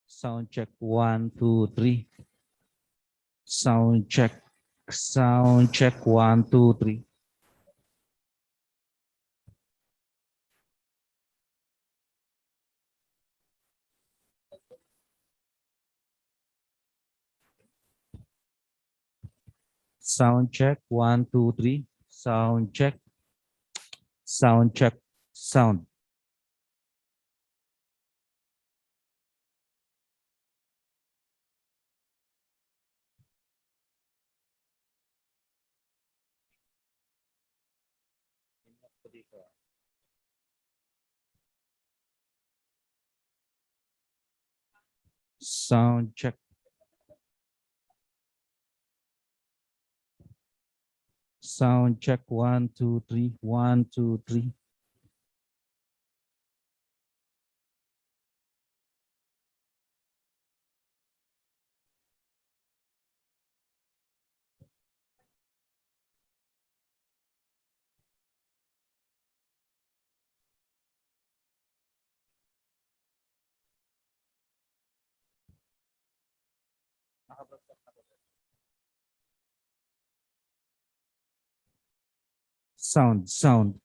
Sound check 1, 2, 3. Sound check. Sound check 1, 2, 3. Sound check 1, 2, 3. Sound check. Sound check. Sound. Sound check. Sound check 1, 2, 3. 1, 2, 3. Sound. Sound.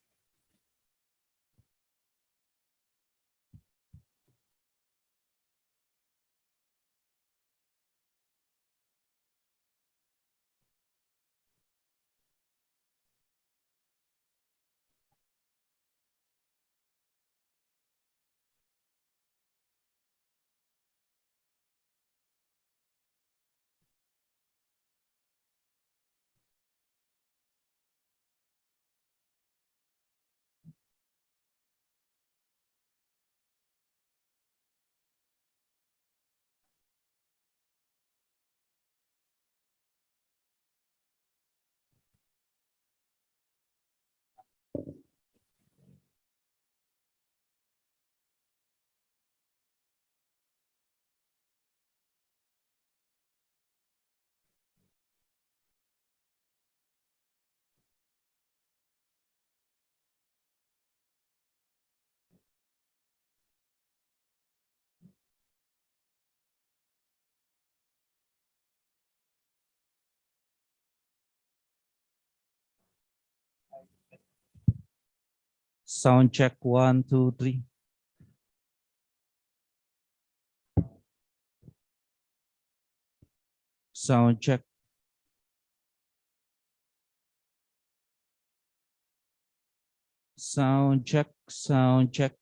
Sound check 1, 2, 3. Sound check. Sound check. Sound check.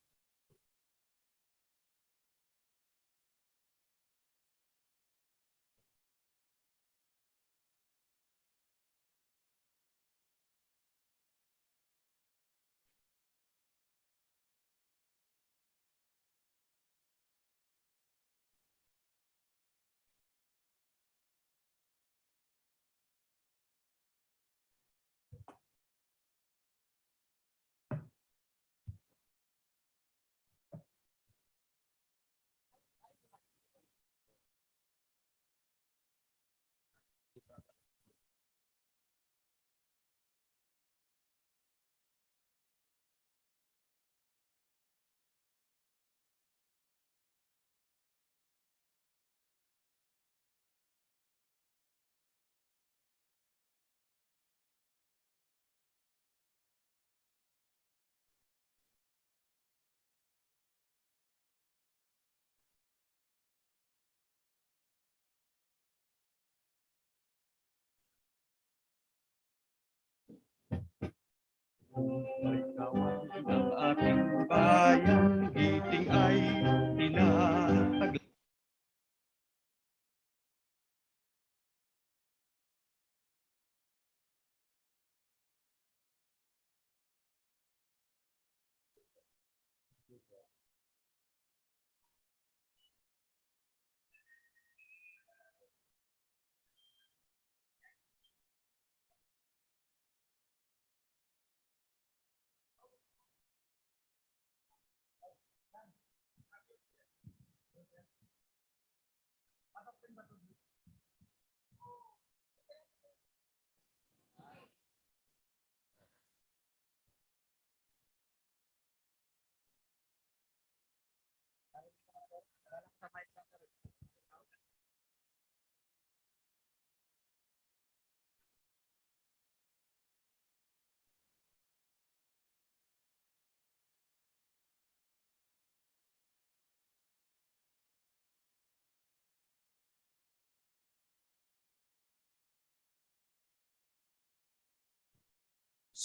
Kawan ng ating bayan, giting ay tinatag.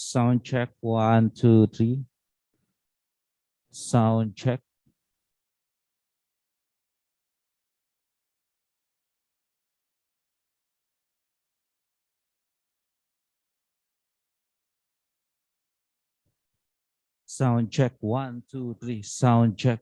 Sound check 1, 2, 3. Sound check. Sound check 1, 2, 3. Sound check.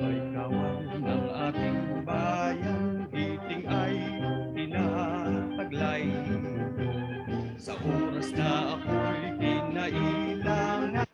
Ay kawan ng ating bayan, giting ay tinataglay. Sa oras na ako'y kinailangan.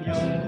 bayan.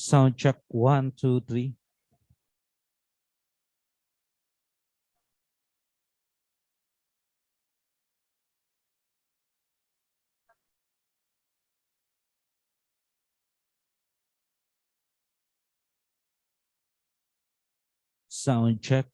Sound check 1, 2, 3. Sound check.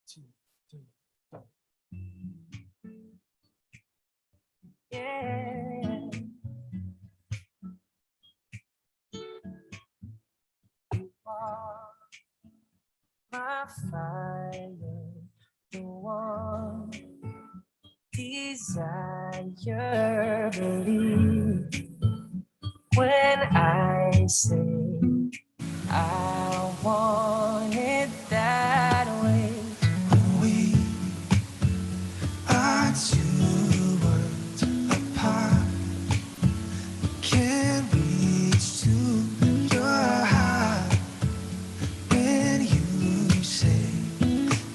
two, three, four. Yeah. My fire, the one desire, believe when I say I want it that way. We are two worlds apart. Can't reach to your heart when you say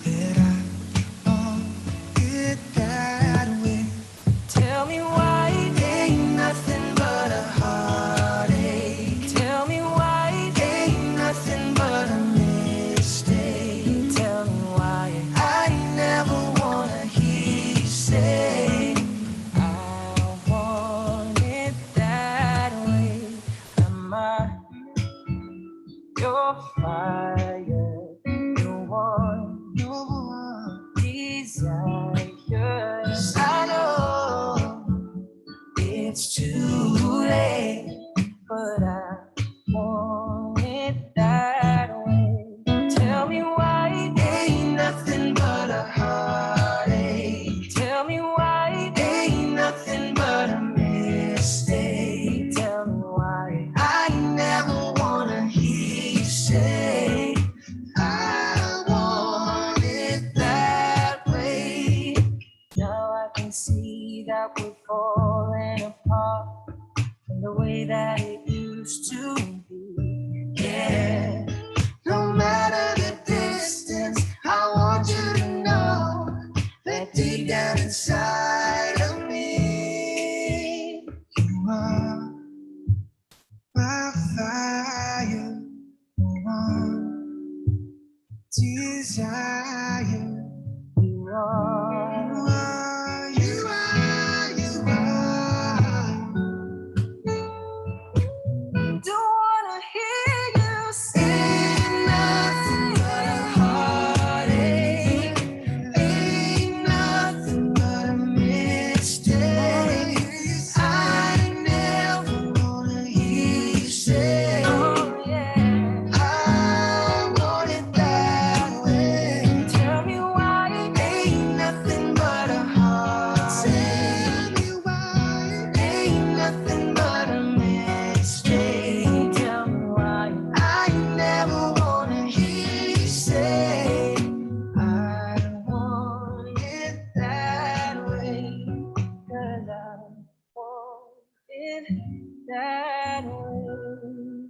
that I want it that way. Tell me why Ain't nothing but a heartache. Tell me why Ain't nothing but a mistake. Tell me why I never wanna hear you say I want it that way. Am I your fire? The one no one. desire. 'Cause I know it's too late. But I want it that way. Tell me why Ain't nothing but a heartache. Tell me why Ain't nothing but a mistake. Tell me why I never wanna hear you say I want it that way. Now I can see that we're falling apart from the way that it used to be. Yeah, no matter the distance, I want you to know that deep down inside of me, you are my fire, one desire. You are, You are. don't wanna hear you say Ain't nothing but a heartache. Ain't nothing but a mistake. I never wanna hear you say oh yeah. I want it that way. Tell me why Ain't nothing but a heartache. Tell me why. Ain't nothing but a mistake. Tell me why I never wanna hear you say I want it that way. 'cause I want it that way.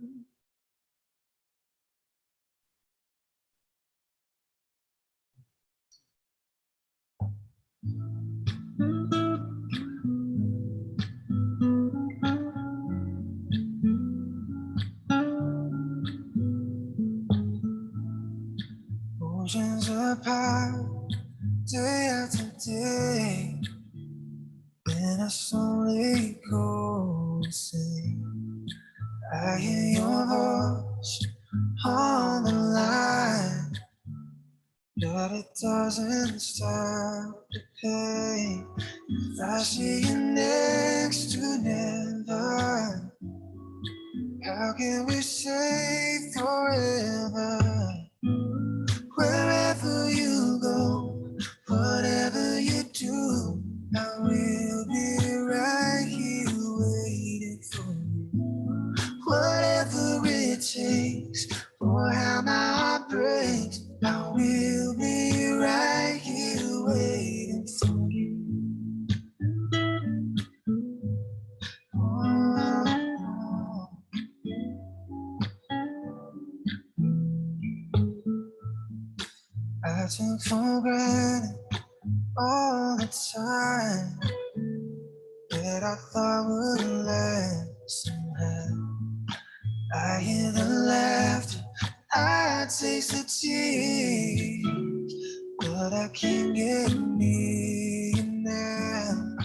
Oceans apart, day after day. When I slowly go insane, I hear your voice on the line, but it doesn't stop the pain. If I see you next to never, how can we say forever? Wherever you go, whatever you do, I will be right here waiting for you. Whatever it takes, or how my heart breaks, I will be right here waiting for you. Oh, I took for granted all the time that I thought would last somehow. I hear the laughter, I taste the tears, but I can't get near you now.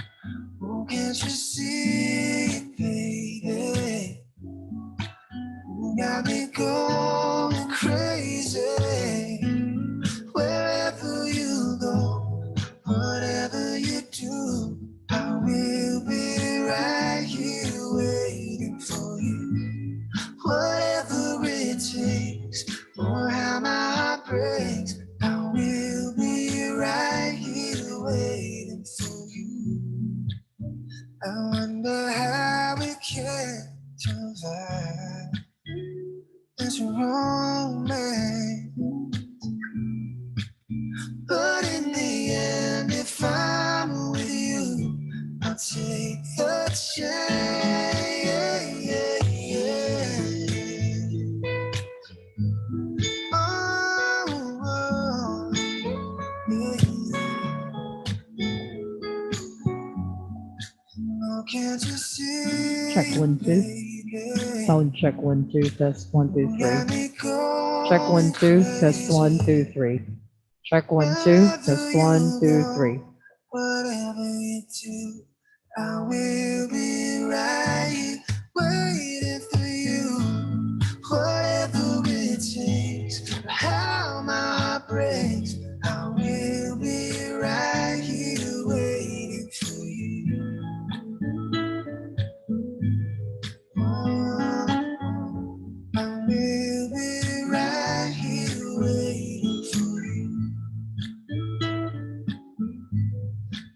Oh, can't you see it, baby? You got me going crazy. Wherever survive. There's romance, but in the end, if I'm with you, I'll take the chance. Oh, oh, can't you see? Check 1 2. Baby? Sound check 1 2. Test 1 2 Got 3. me going Check 1 2. Test 1 crazy. 2 3. Check 1 2. Test 1 2 3. Whatever you do, I will be right here waiting for you. Whatever it takes, how my heart breaks, I will be right here waiting for you. Oh, I will be right here waiting for you.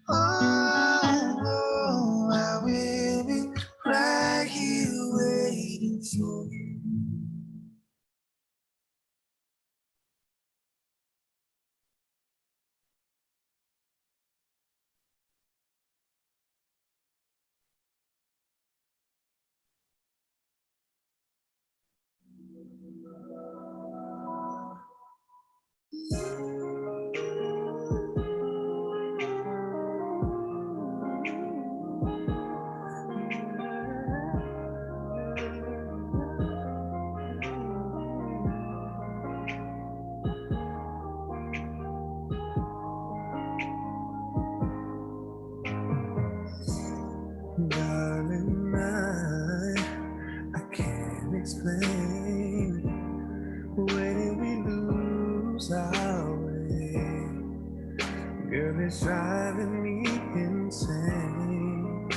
Oh, I will be right here waiting for you. Darling, I can't explain. Where did we lose our way? Girl, it's driving me insane.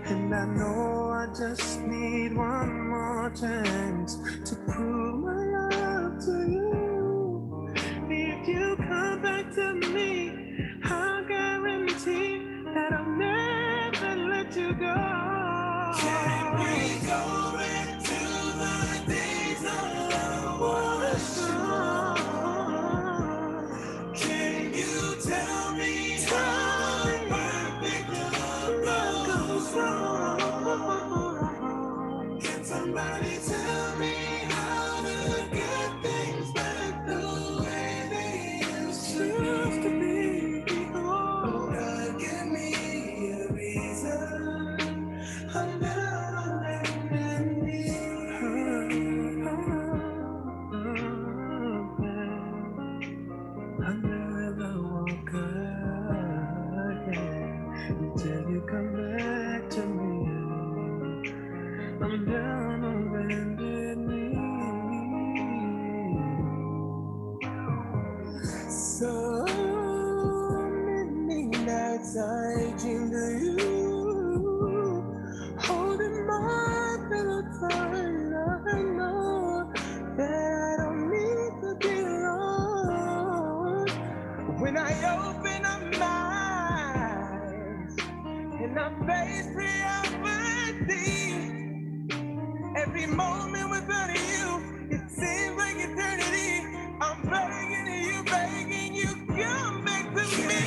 And I know I just need one more chance to prove my love to you. If you come back to me, I'll guarantee that I'll never let you go. Can we go back to the days of love? Can you tell me how perfect love goes wrong? Can somebody tell me how to get things back the way they used to be? Oh, God, give me a reason. I'm down on bended knee. I never walk again until you come back to me. I'm down on bended knee. So many nights I dreamed of you, holding my pillow tight. I know that I don't need to be alone. When I open up my eyes and I face reality, every moment without you, it seems like eternity. I'm begging you, come back to me.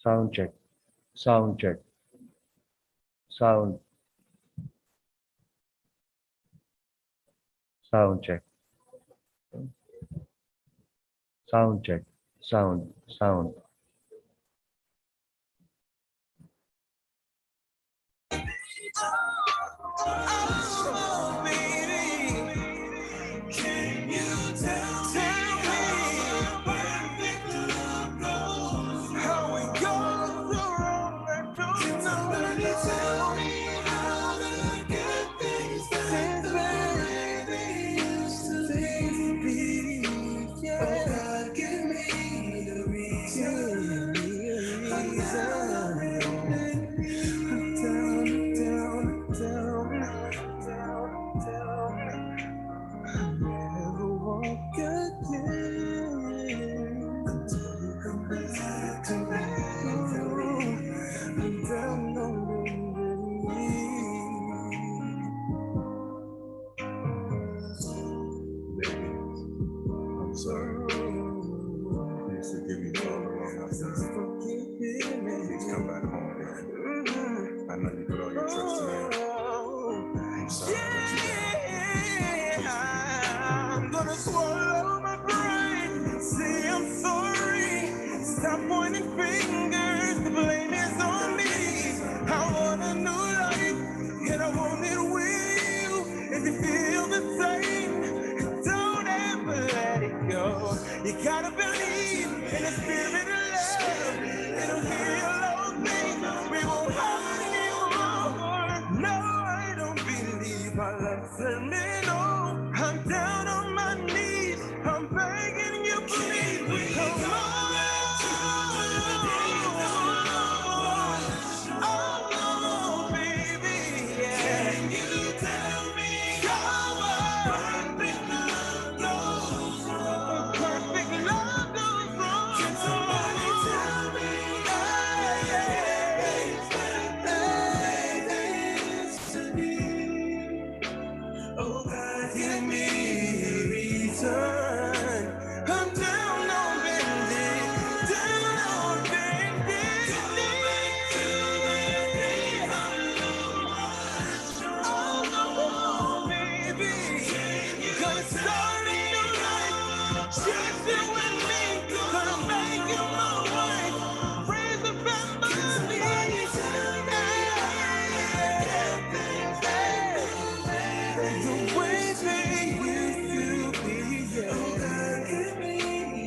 Sound check. Sound check. Sound. Sound check. Sound check. Sound. Sound. Oh, baby, can you tell me how it goes wrong? I don't know. Tell me how to get things done the way they used to be. Yeah, God, give me the reason. Never walk again until you come back to me. I'm down on bended knee. I'm sorry. Please forgive me for all the wrong I've done. Please come back home, man. I know you put all your trust in me. I'm sorry I let you down. Please I'm gonna swallow my pride. Say I'm sorry. Stop pointing fingers. The blame is on me. I want a new life, and I want it with you. If you feel the same, don't ever let it go. You gotta believe in the spirit of love. It'll heal all things. We won't hurt anymore. No, I don't believe our love's terminal. I'm down on my knees. I'm begging you, please. Come on. Oh, baby, yeah. Can you tell me how perfect love goes wrong? Perfect love goes wrong. Can somebody tell me? Oh, God, give me a reason. I'm down on bended, down on bended oh, baby, gonna start a new life. Just you and me, gonna make you my wife. Raise a family. The way they used to be, yeah. Give me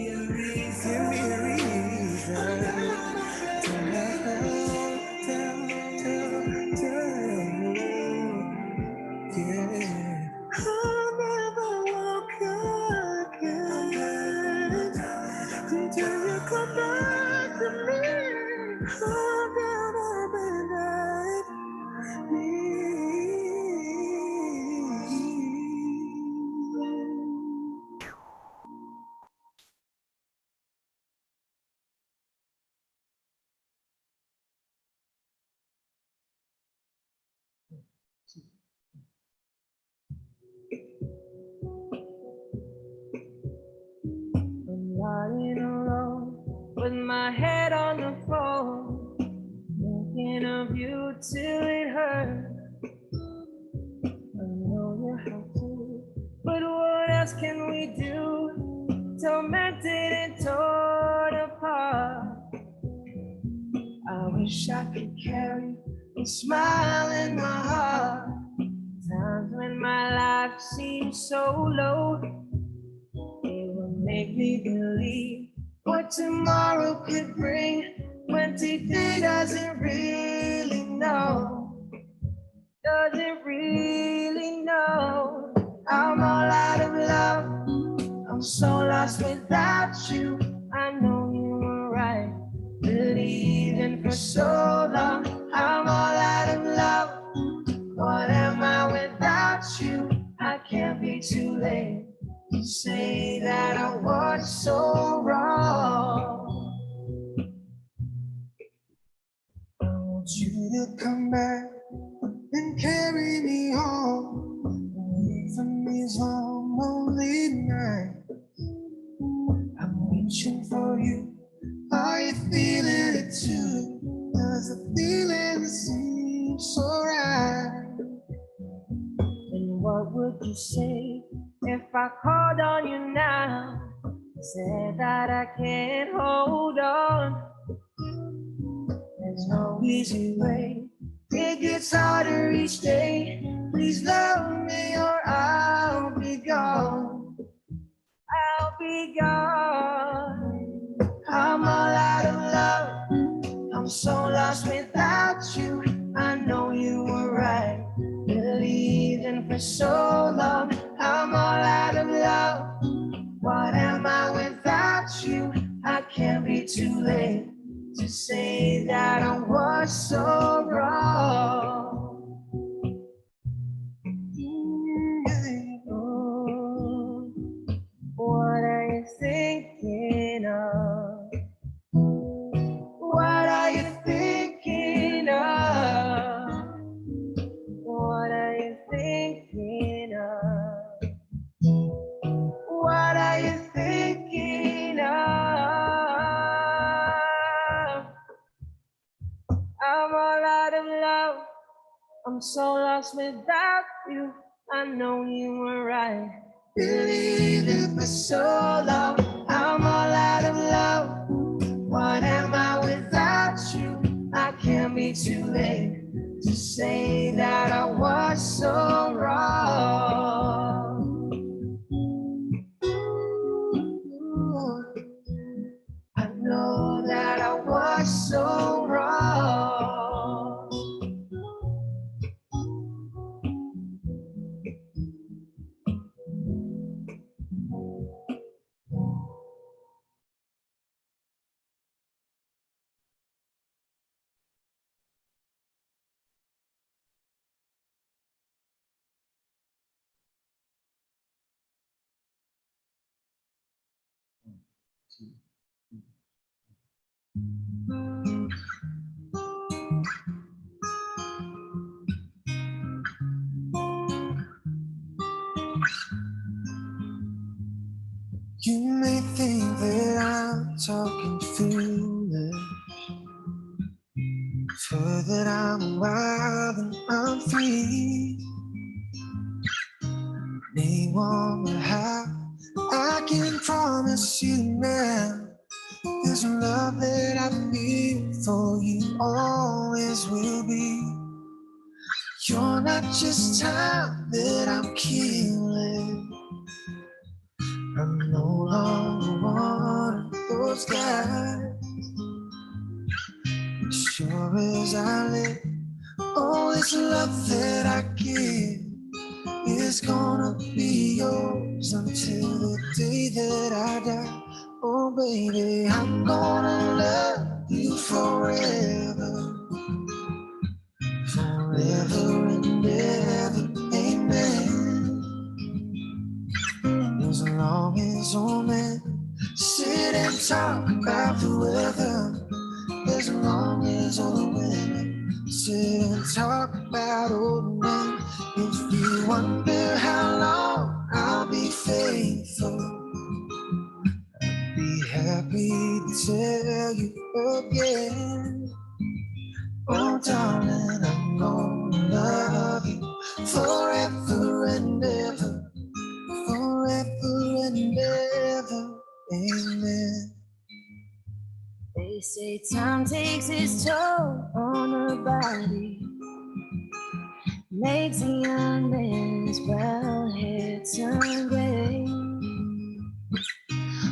a reason. Give me a reason. Yeah. I'll never walk again until you come back to me. I'm gonna be I'm lying alone with my head on the phone, thinking of you till it hurts. I know you have to, but what else can we do? Tormented and torn apart. I wish I could carry a smile in my heart. Times when my life seems so low, it will make me believe what tomorrow could bring. When today doesn't really know, doesn't really know. I'm all out of love. I'm so lost without you. I know you were right, believing for so long. I'm all out of love. What am I without you? I can't be too late to say that I was so wrong. I want you to come back and carry me home away from these lonely nights. I'm reaching for you. Are you feeling it too? Does the feeling seem so right? And what would you say if I called on you now? Said that I can't hold on. There's no easy way. It gets harder each day. Please love me or I'll be gone. I'll be gone. I'm all out of love. I'm so lost without you. I know you were right. Believing for so long. I'm all out of love. What am I without you? I can't be too late to say that I was so wrong. Oh, what are you thinking of? What are you thinking of? What are you thinking of? What are you thinking of? I'm all out of love. I'm so lost without you. I know you were right. Believing for so long. I'm all out of love. What am I without you? I can't be too late to say that I was so wrong. I know that I was so wrong. You may think that I'm talking foolish, for that I'm wild and I'm free. They wonder how I can promise you now. There's love that I feel for you always will be. You're not just time that I'm killing. I'm no longer one of those guys. As sure as I live, all this love that I give is gonna be yours until the day that I die. Oh baby, I'm gonna love you forever, forever and ever, amen. As long as old men sit and talk about the weather, as long as old women sit and talk about old men. If you wonder how long I'll be faithful, I'd be happy to tell you again. Oh darling, I'm gonna love you forever and ever, forever and ever, amen. They say time takes its toll on the body, makes a young man's brown hair turn gray.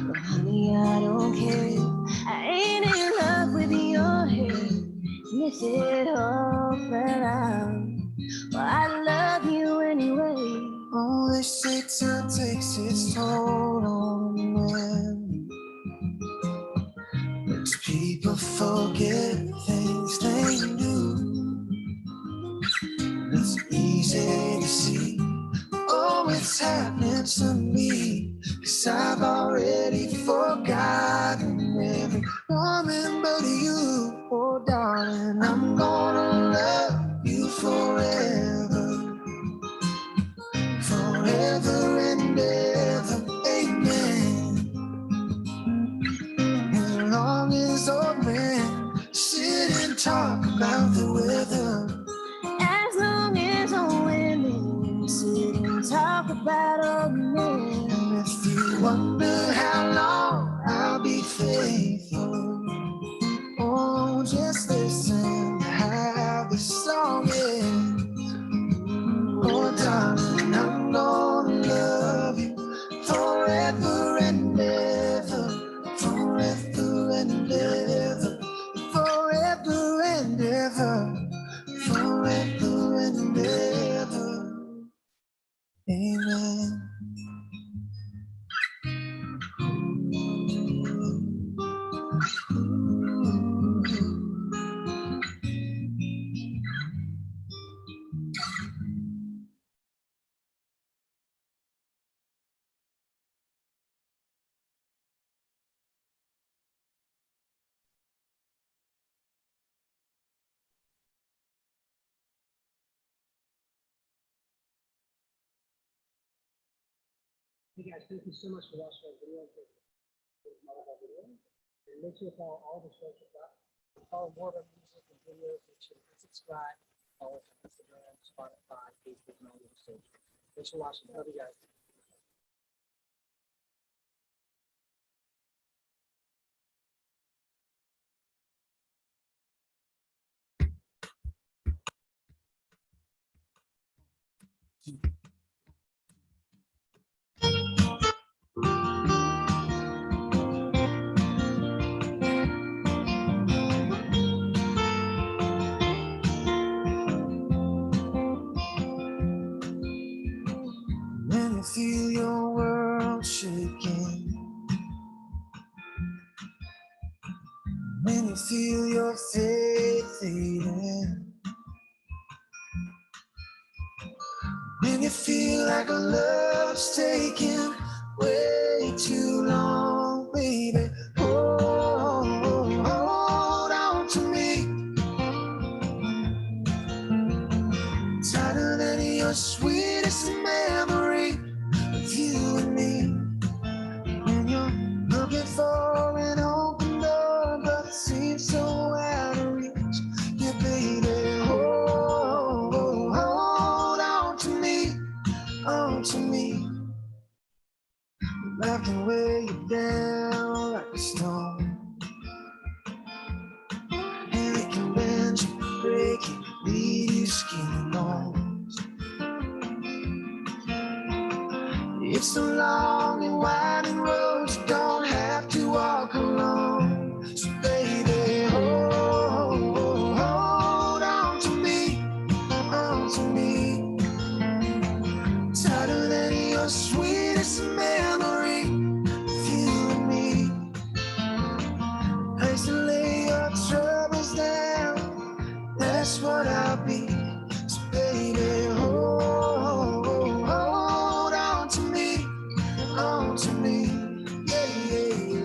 But honey, I don't care. I ain't in love with your hair. If it all fell out, well, I love you anyway. Oh, they say time takes its toll on men. Makes people forget things they knew. It's easy to see, oh, it's happening to me. 'Cause I've already forgotten every woman but you. Oh, darling, I'm gonna love you forever, forever and ever, amen. As long as the battle begins. And if you wonder how long I'll be faithful, oh, just listen to how the song ends. Oh, darling, I'm gonna love you forever and ever, forever and ever, forever and ever, forever and ever. Amen. Hey guys, thank you so much for watching our video. And make sure to follow all the social platforms. Follow more of our music and videos. Make sure to hit subscribe. Follow us on Instagram, Spotify, Facebook, and all the other socials. Thanks for watching. Love you guys. When you feel your world shaking, when you feel your faith fading, when you feel like a love's taking way too long, baby, hold on to me tighter than your sweetest memory of you and me. When you're looking for an open door, but it seems so out of reach, yeah, baby, hold on to me, on to me. I can weigh you down like a stone, and it can bend you, break you, leave you skin and bones. It's a long and winding road, you don't have to walk alone. So baby, hold on to me, on to me. Tighter than your sweetest memory of you and me. Place to lay your troubles down, that's what I'll be. So baby, hold on to me, on to me, yeah, yeah, yeah.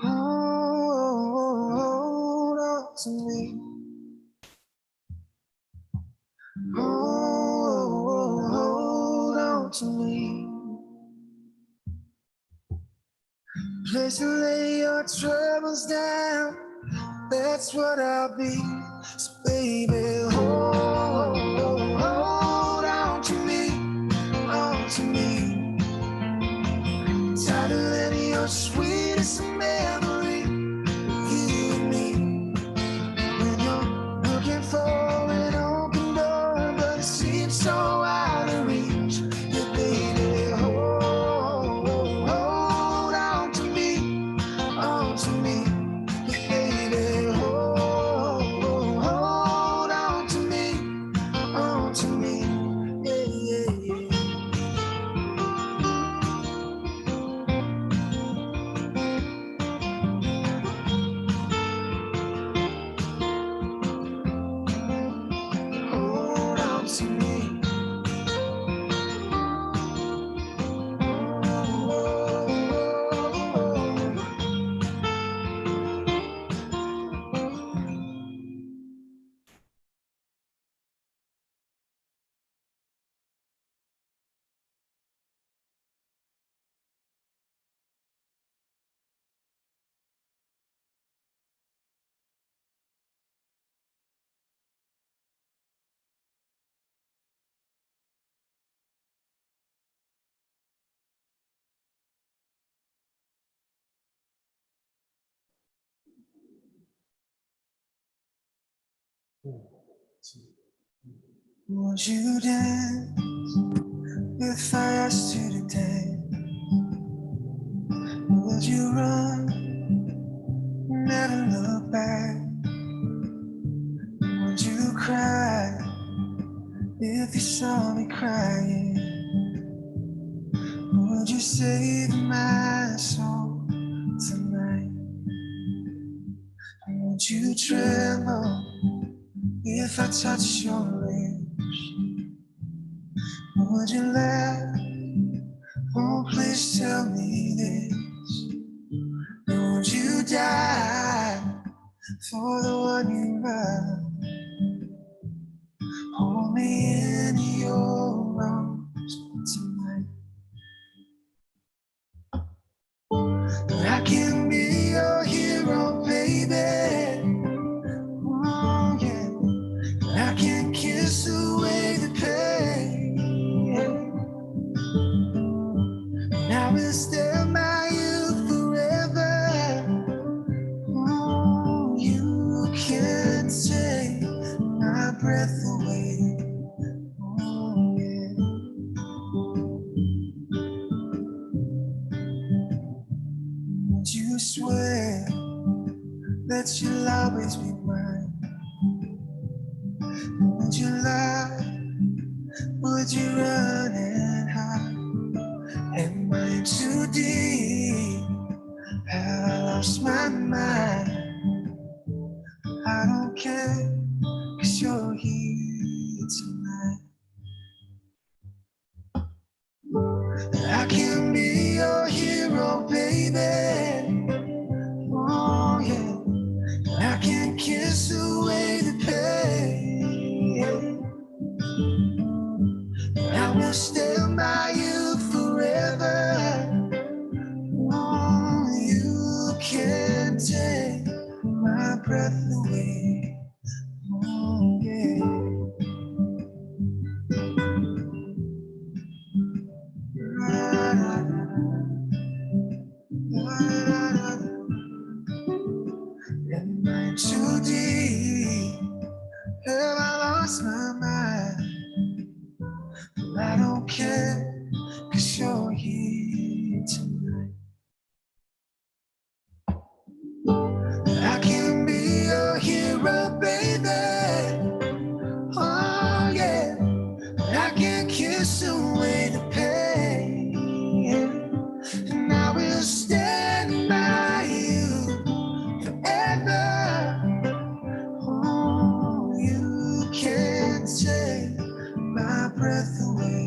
Hold on to me. Hold on to me. Place to lay your troubles down, that's what I'll be. So baby, hold on to me, on to me. Tighter than your sweetest memory of you and me. When you're looking for an open door, but it seems so out of reach, yeah, baby, hold on to me, on to me, yeah, baby, hold on to me, on to me, yeah, yeah, yeah. Hold on to me. Would you dance if I asked you to dance? Would you run, never look back? Would you cry if you saw me crying? Would you save my soul tonight? Would you tremble if I touch your lips? Would you laugh? Oh, please tell me this. Would you die for the one you love? Hold me in your arms tonight. I can be your hero, baby. Oh, yeah. I can kiss away the pain. And I will stay by you forever. Oh, you can't take my breath away. Oh, yeah. Would you swear that you'll always be mine? Would you lie? Would you run and hide? Am I too deep? Have I lost my mind? I don't care, 'cause you're here tonight. I can be your hero, baby. Oh, yeah. I can kiss away the pain. I will stand by you forever. Oh, you can't take my breath away. Oh, yeah. Am I too deep? Have I lost my mind? I don't care, 'cause you're here tonight. I can be your hero, baby. Oh, yeah. I can kiss away the pain. And I will stand by you forever. Oh, you can't take my breath away.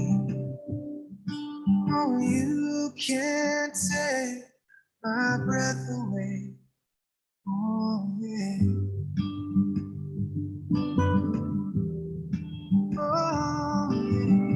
Oh, you can't take my breath away. Oh, yeah. Oh, yeah.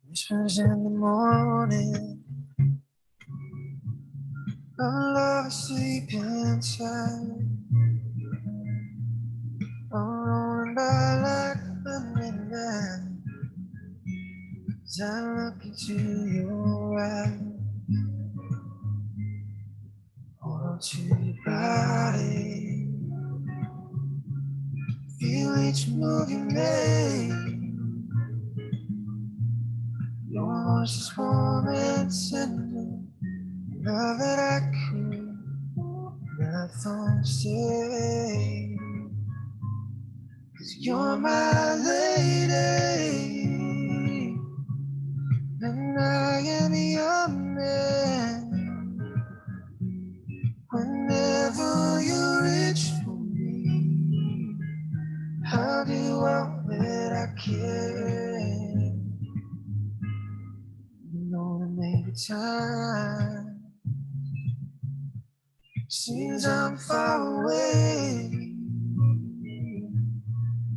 Whispers in the morning, our love asleep inside. I'm rolling by like a midnight as I look into your eyes. Hold on to your body, feel each move you make. Your voice is warm and tender, love that I could not say. 'Cause you're my lady, and I am your man. Whenever you reach for me, I'll do all that I can. every time. Seems I'm far away.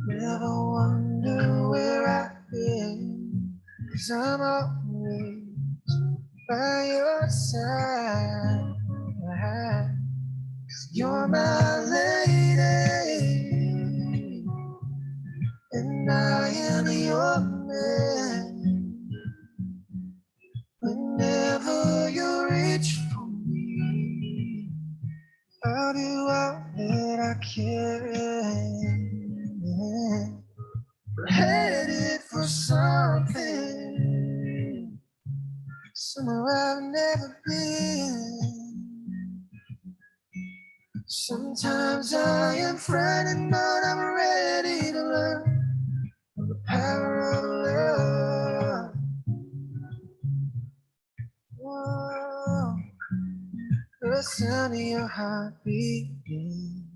Never wonder where I've been, 'cause I'm always by your side. 'Cause you're my lady, and I am your man. Whenever you reach for me, I'll do all that I can. We're headed for something, somewhere I've never been. Sometimes I am frightened, but I'm ready to learn the power of love. Whoa. The sound of your heart beating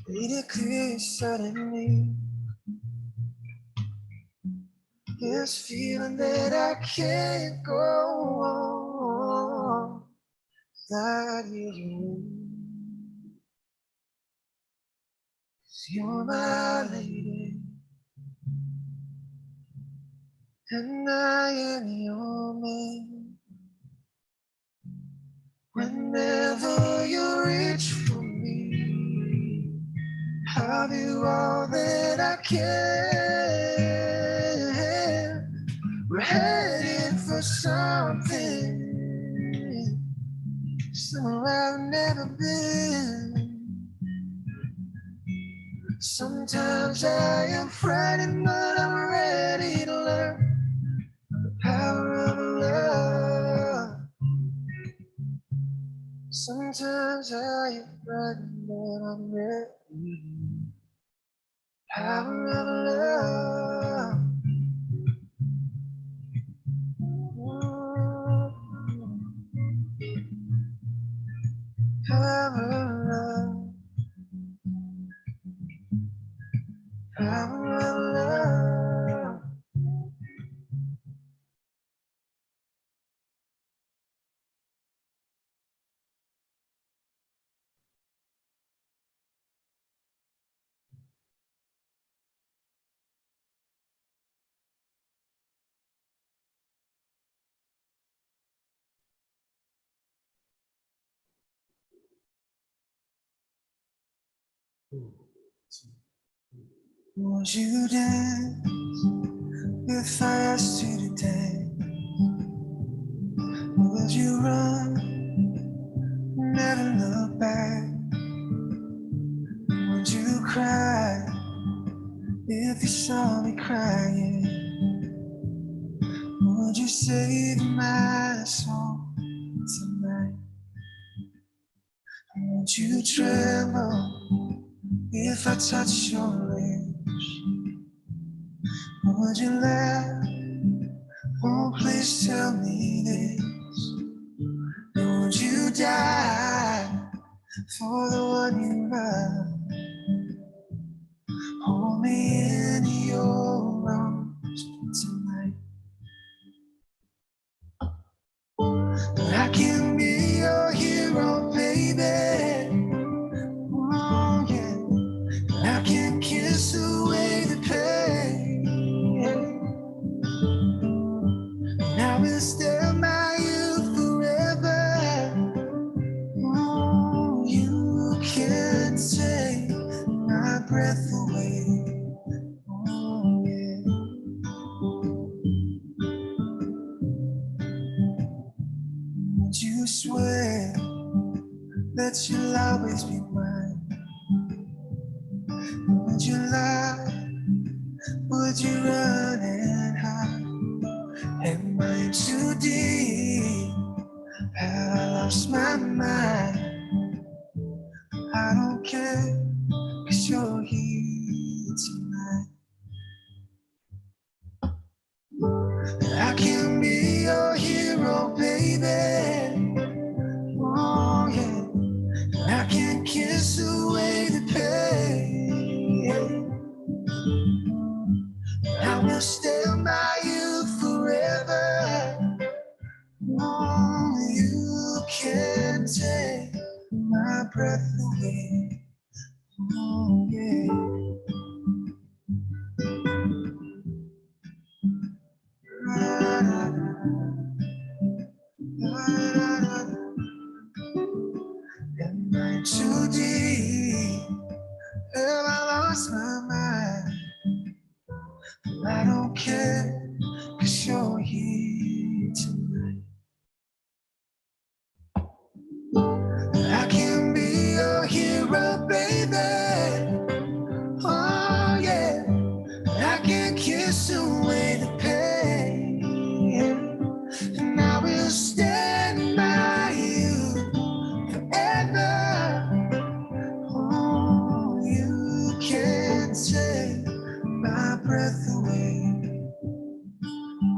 made it clear suddenly. This feeling that I can't go on without you. 'Cause you're my lady, and I am your man. Whenever you reach for me, I'll do all that I can. We're headed for something, somewhere I've never been. Sometimes I am frightened, but I'm ready to learn the power of love. Sometimes I am frightened, but I'm ready. Power of love. Power of love. Power of love. Would you dance if I asked you to dance? Would you run, never look back? Would you cry if you saw me crying? Would you save my soul tonight? Would you tremble if I touch your lips? Would you laugh? Oh, please tell me this. Would you die for the one you love? Hold me in your arms tonight. I can be your hero, baby. Oh, yeah. I can kiss away the pain. I will stay by you forever. Oh, you can't take my breath away. Oh, yeah. Would you swear that you'll always be mine? Would you lie? Would you run and hide? Am I too deep? Have I lost my mind? I don't care, 'cause you're here tonight. I can be your hero, baby. Oh, yeah. I can kiss away the pain. I will stand by you forever.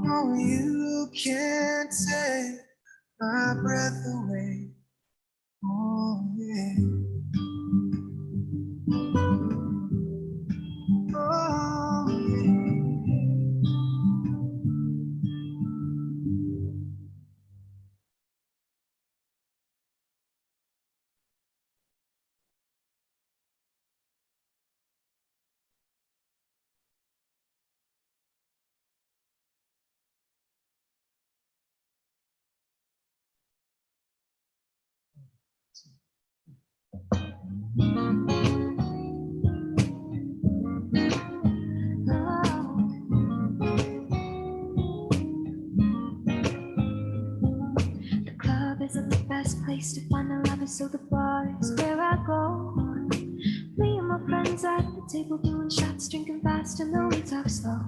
Oh, you can't take my breath away. Oh, yeah. Oh, yeah. The club isn't the best place to find the lovers, so the bar is where I go. Me and my friends at the table doing shots, drinking fast, and then we talk slow.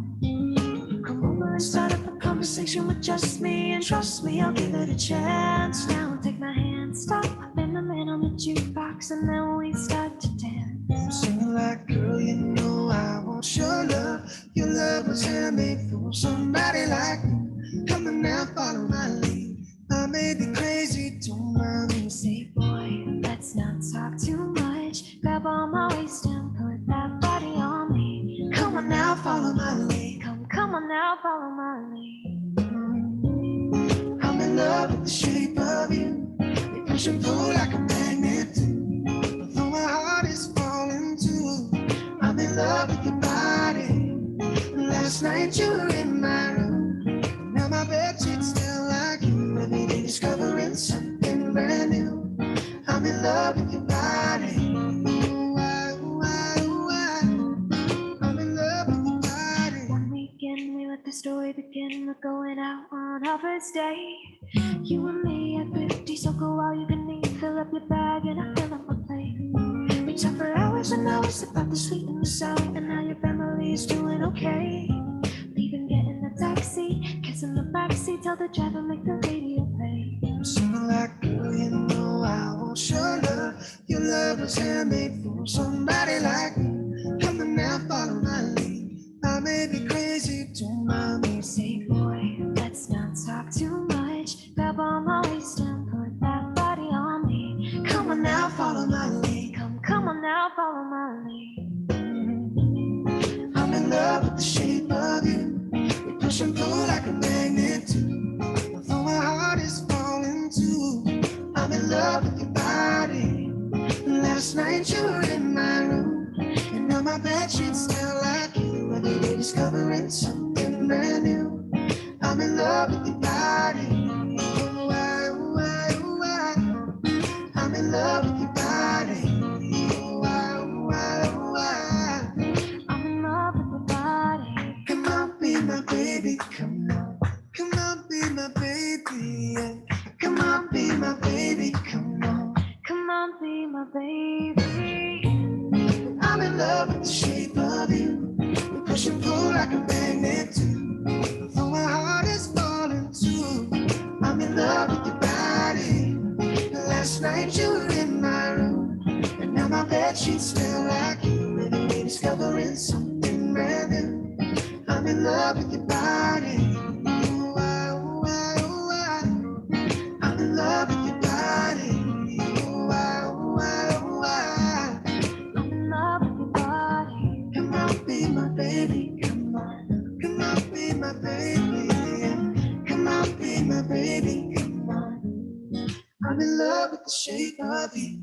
Come over and start up a conversation with just me, and trust me, I'll give it a chance. Now take my hand, stop, and the man on the jukebox, and then we start to dance. I'm singing like, girl, you know I want your love. Your love was handmade for somebody like me. Come on now, follow my lead. I may be crazy, don't mind me. Say, boy, let's not talk too much. Grab on my waist and put that body on me. Come on now, follow my lead. Come on now, follow my lead. I'm in love with the shape of you. We push and pull like a magnet do. Although my heart is falling too. I'm in love with your body. Last night you were in my room. Now my bed sheets still like you. Every day discovering something brand new. I'm in love with your body. Ooh, I'm in love with your body. One weekend we let the story begin. We're going out on our first day. You and me at 50, so go all you can eat. Fill up your bag and I fill up my plate. We talk for hours and hours about the sweet and the sour, and how your family is doing okay. Leaving, getting a taxi, kiss in the backseat, tell the driver make the radio play. I'm singing like, girl, you know I want your love. Your love was handmade for somebody like me. Come on now, follow my lead. I may be crazy, don't mind me. Say, boy, let's not talk too much. Grab on my waist and put that body on me. Come on now, follow my lead. Come on now, follow my lead. I'm in love with the shape of you. We push and pull like a magnet do. Although my heart is falling too. I'm in love with your body. Last night you were in my room, and now my bed sheets smell like you. Every day discovering something brand new. I'm in love with your body. Oh, I'm in love with your body. Oh, I'm in love with your body. come on, be my baby, come on. Come on, be my baby. Yeah. Come on, be my baby, come on. Come on, be my baby. I'm in love with the shape of you. We push and pull like a magnet do. Although my heart is falling too. I'm in love with your body. Last night you were in my room, and now my bed sheets smell like you. Every day discovering something brand new. I'm in love with your body. Ooh, I'm in love with your body. Ooh, I'm in love with your body. come on, be my baby, come on. Come on, be my baby. Come on, be my baby, come on. I'm in love with the shape of you.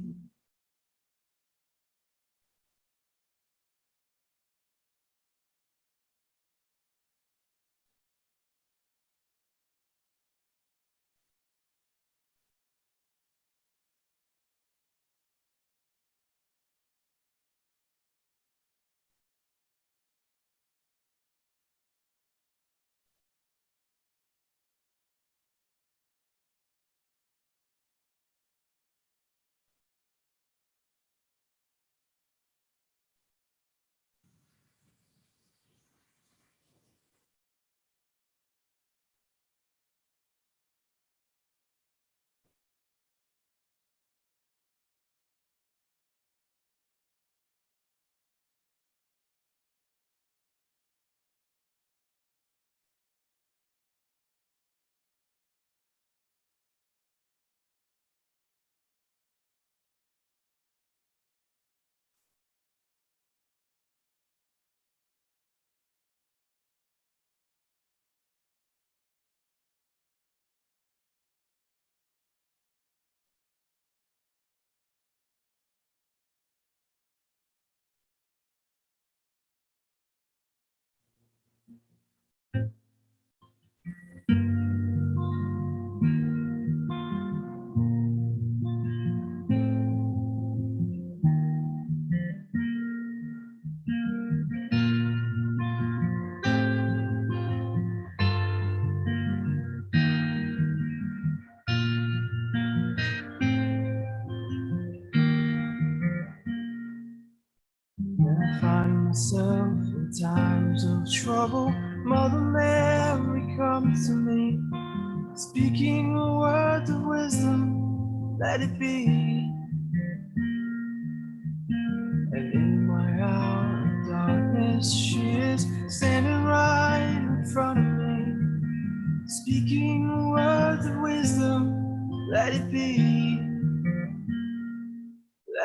myself in times of trouble, Mother Mary comes to me, speaking a word of wisdom, let it be. And in my hour of darkness, she is standing right in front of me, speaking a word of wisdom, let it be.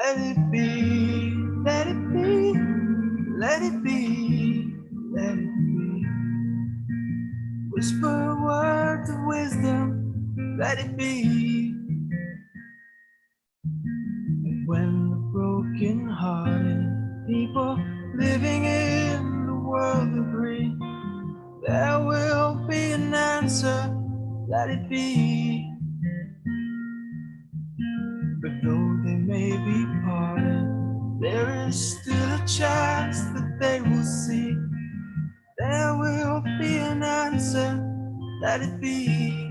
Let it be, let it be, let it be, let it be. Whisper a word of wisdom, let it be. And when the broken hearted people living in the world agree, there will be an answer, let it be. But though they may be parted, there is still a chance that they will see. There will be an answer, let it be.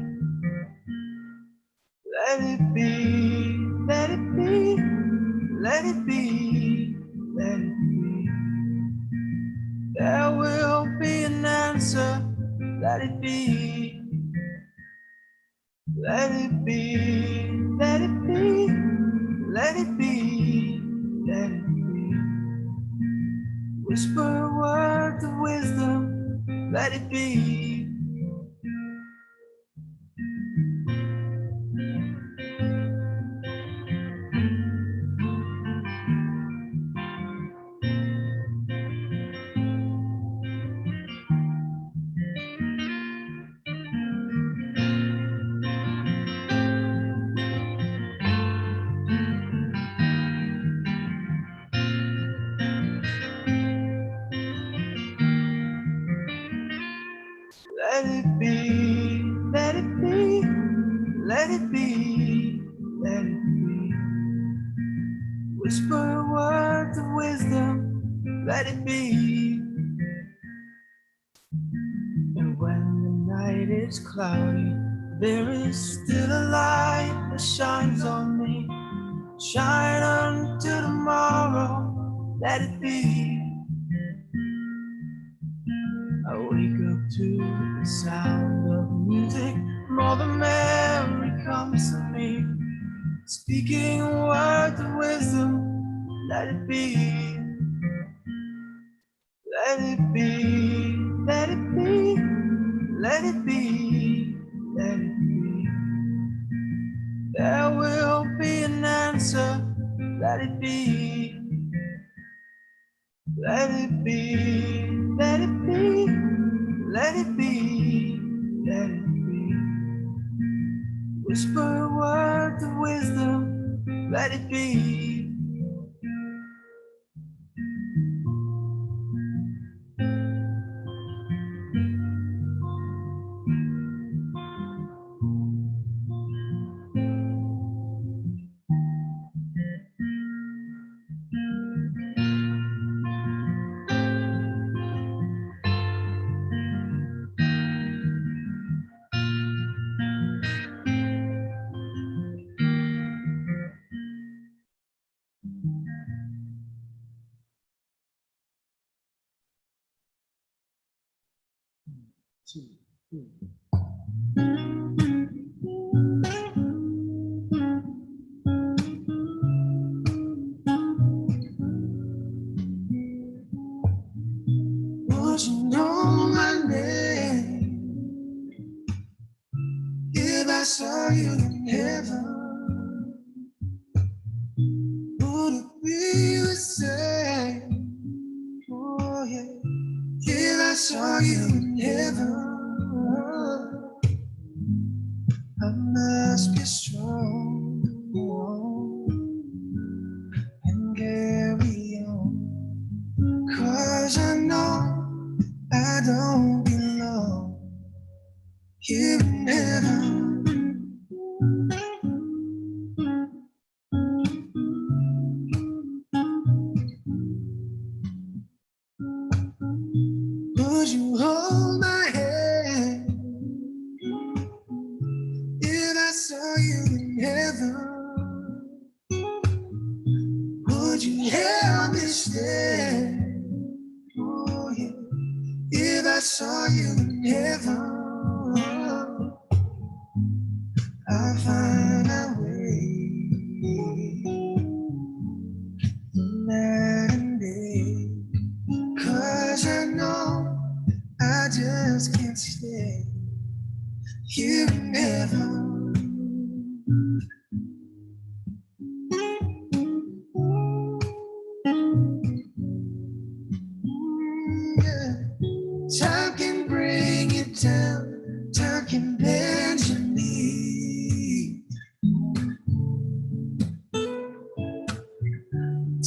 Let it be, let it be, let it be, let it be. There will be an answer, let it be. Let it be, let it be, let it be, let it be. Whisper a word of wisdom, let it be. Let it be, let it be, let it be, let it be. Whisper a word of wisdom, let it be. And when the night is cloudy, there is still a light that shines on me. Shine until tomorrow, let it be. I wake up to the sound of music. Mother Mary comes to me, speaking a word of wisdom, let it be. Let it be, let it be, let it be, let it be. There will be an answer, let it be. Let it be, let it be, let it be, let it be. Whisper a word of wisdom, let it be. Would you know my name if I saw you in heaven? Would it be the same? Oh yeah, if I saw you in heaven, I must be strong and carry on, 'cause I know I don't belong here in heaven. Would you hold my hand if I saw you in heaven? Would you help me stand saw you in heaven, I'll find a way night and day. 'Cause I know I just can't stay here in heaven. Yeah. Time can bring you down, time can bend your knee.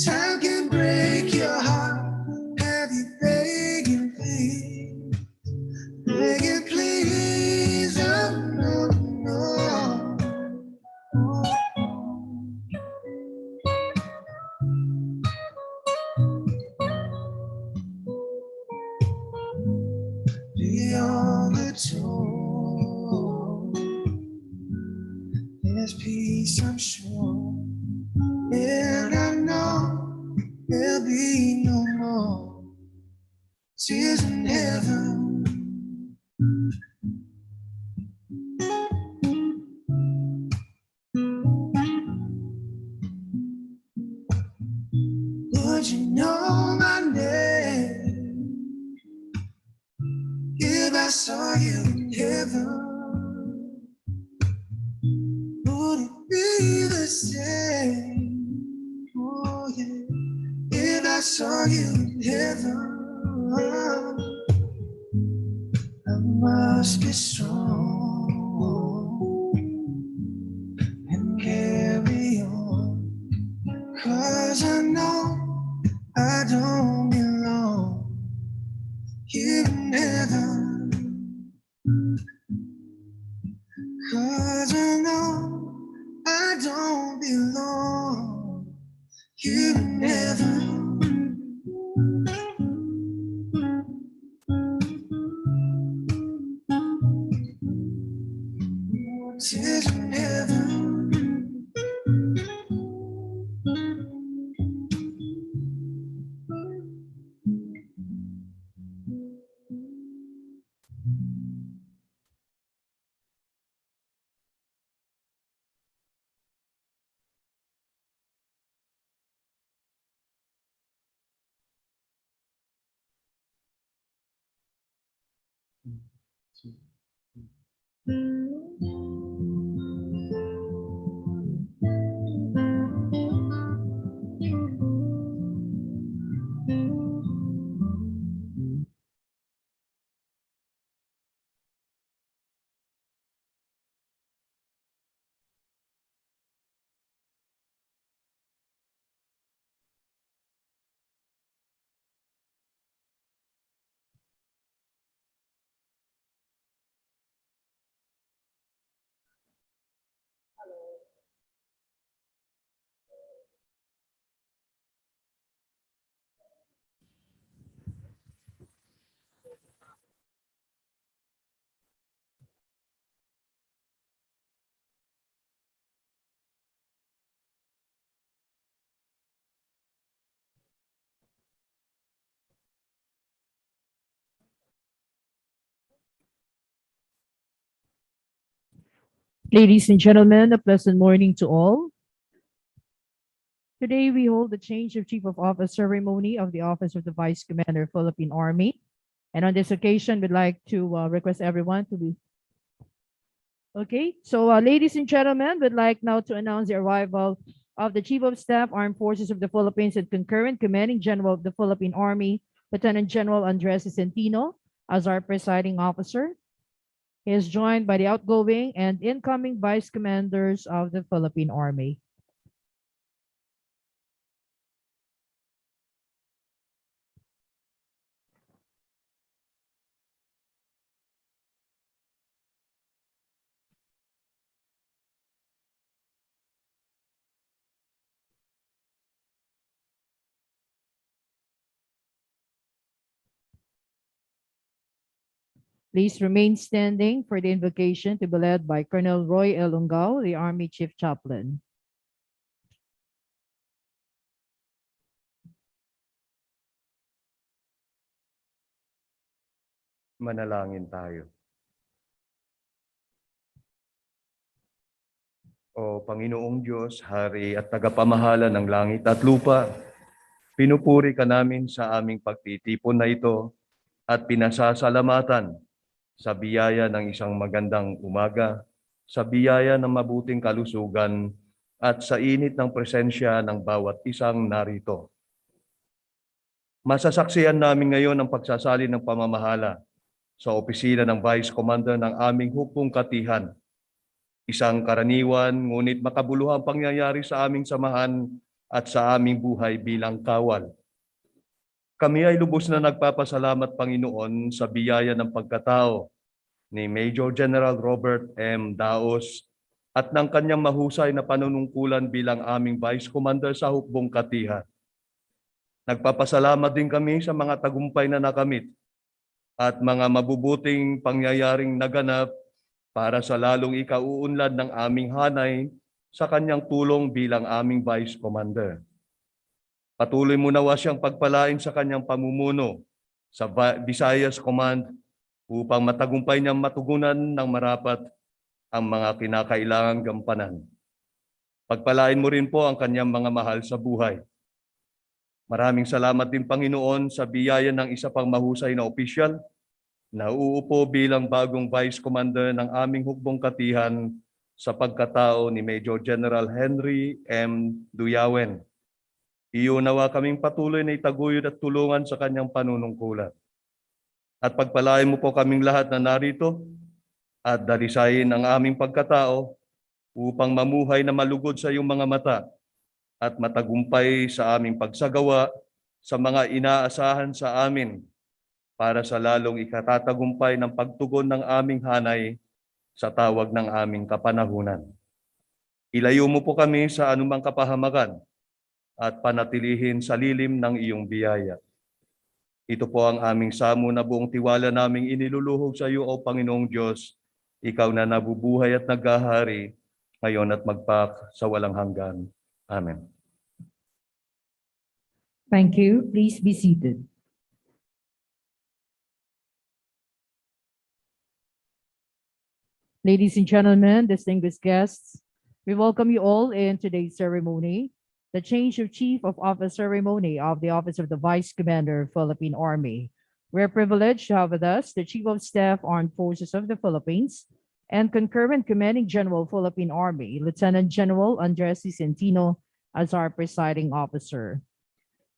Time can break your heart, have you begging, please, begging, please, oh no, no. Beyond the door, there's peace, I'm sure, and I know there'll be no more tears in heaven. Would you know my name if I saw you in heaven? Would it be the same? Oh yeah, if I saw you in heaven, I must be strong and carry on. 'Cause I know I don't belong here in heaven. 'Cause I know I don't belong here in heaven. Tears in heaven. Ladies and gentlemen, a pleasant morning to all. Today we hold the change of Chief of Office ceremony of the Office of the Vice Commander, Philippine Army. And on this occasion, we'd like to request everyone to be okay. So, ladies and gentlemen, we'd like now to announce the arrival of the Chief of Staff, Armed Forces of the Philippines, and Concurrent Commanding General of the Philippine Army, Lieutenant General Andres Centino, as our presiding officer. He is joined by the outgoing and incoming vice commanders of the Philippine Army. Please remain standing for the invocation to be led by Colonel Roy L. Ungao, the Army Chief Chaplain. Manalangin tayo. O Panginoong Diyos, Hari at tagapamahala ng langit at lupa, pinupuri ka namin sa aming pagtitipon na ito at pinasasalamatan sa biyaya ng isang magandang umaga, sa biyaya ng mabuting kalusugan, at sa init ng presensya ng bawat isang narito. Masasaksiyan namin ngayon ang pagsasali ng pamamahala sa opisina ng Vice Commander ng aming hukbong katihan. Isang karaniwan ngunit makabuluhang pangyayari sa aming samahan at sa aming buhay bilang kawal. Kami ay lubos na nagpapasalamat, Panginoon, sa biyaya ng pagkatao ni Major General Robert M. Daos at ng kanyang mahusay na panunungkulan bilang aming Vice Commander sa hukbong katihan. Nagpapasalamat din kami sa mga tagumpay na nakamit at mga mabubuting pangyayaring naganap para sa lalong ikauunlad ng aming hanay sa kanyang tulong bilang aming Vice Commander. Patuloy mo nawa siyang pagpalain sa kanyang pamumuno sa Visayas Command upang matagumpay niyang matugunan ng marapat ang mga kinakailangang gampanan. Pagpalain mo rin po ang kanyang mga mahal sa buhay. Maraming salamat din, Panginoon, sa biyaya ng isa pang mahusay na opisyal na uupo bilang bagong Vice Commander ng aming hukbong katihan sa pagkatao ni Major General Henry M. Duyawen. Iunawa kaming patuloy na itaguyod at tulungan sa kanyang panunungkulan. At pagpalain mo po kaming lahat na narito at dalisayin ang aming pagkatao upang mamuhay na malugod sa iyong mga mata at matagumpay sa aming pagsagawa sa mga inaasahan sa amin para sa lalong ikatatagumpay ng pagtugon ng aming hanay sa tawag ng aming kapanahunan. Ilayo mo po kami sa anumang kapahamakan at panatilihin sa lilim ng iyong biyaya. Ito po ang aming samo na buong tiwala naming iniluluhog sa iyo, O Panginoong Diyos, ikaw na nabubuhay at naghahari ngayon at magpak sa walang hanggan. Amen. Thank you. Please be seated. Ladies and gentlemen, distinguished guests, we welcome you all in today's ceremony, the change of Chief of Office ceremony of the Office of the Vice Commander, Philippine Army. We're privileged to have with us the Chief of Staff, Armed Forces of the Philippines, and Concurrent Commanding General, Philippine Army, Lieutenant General Andres C. Centino, as our presiding officer.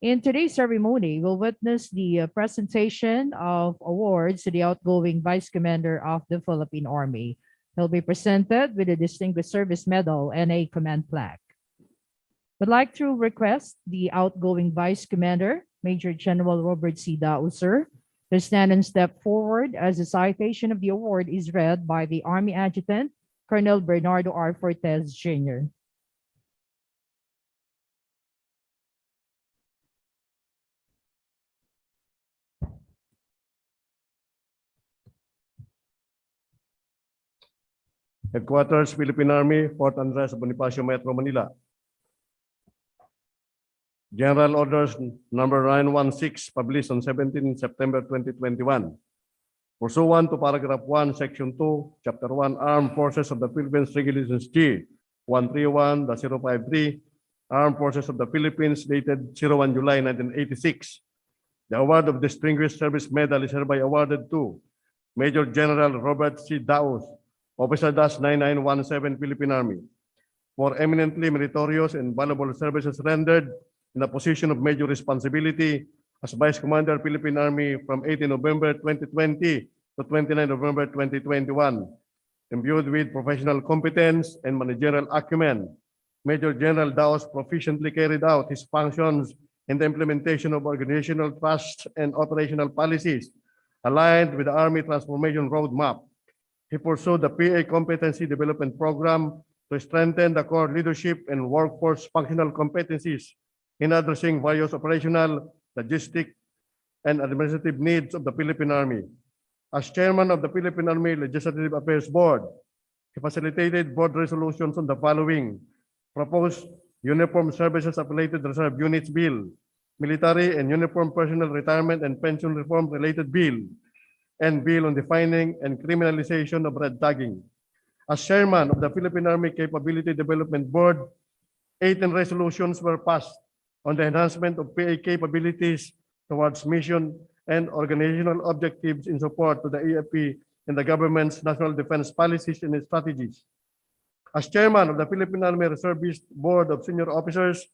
In today's ceremony, we'll witness the presentation of awards to the outgoing Vice Commander of the Philippine Army. He'll be presented with a Distinguished Service Medal and a command plaque. Would like to request the outgoing Vice Commander, Major General Robert C. Dauser, to stand and step forward as the citation of the award is read by the Army Adjutant, Colonel Bernardo R. Fortes, Jr. Headquarters, Philippine Army, Fort Andres, Bonifacio, Metro Manila. General Orders Number 916, published on 17 September 2021. Pursuant to Paragraph 1, Section 2, Chapter 1, Armed Forces of the Philippines Regulations G 131-053, Armed Forces of the Philippines, dated 01 July 1986. The award of Distinguished Service Medal is hereby awarded to Major General Robert C. Daos, Officer Dash 9917, Philippine Army, for eminently meritorious and valuable services rendered in a position of major responsibility as Vice Commander, Philippine Army from 18 November 2020 to 29 November 2021. Imbued with professional competence and managerial acumen, Major General Daos proficiently carried out his functions in the implementation of organizational trusts and operational policies aligned with the Army Transformation Roadmap. He pursued the PA Competency Development Program to strengthen the core leadership and workforce functional competencies in addressing various operational, logistic, and administrative needs of the Philippine Army. As chairman of the Philippine Army Legislative Affairs Board, he facilitated board resolutions on the following: proposed Uniform Services Affiliated Reserve Units Bill, Military and Uniform Personnel Retirement and Pension Reform Related Bill, and bill on defining and criminalization of red tagging. As chairman of the Philippine Army Capability Development Board, 18 resolutions were passed on the enhancement of PA capabilities towards mission and organizational objectives in support to the AFP and the government's national defense policies and strategies. As chairman of the Philippine Army Reservist Board of Senior Officers,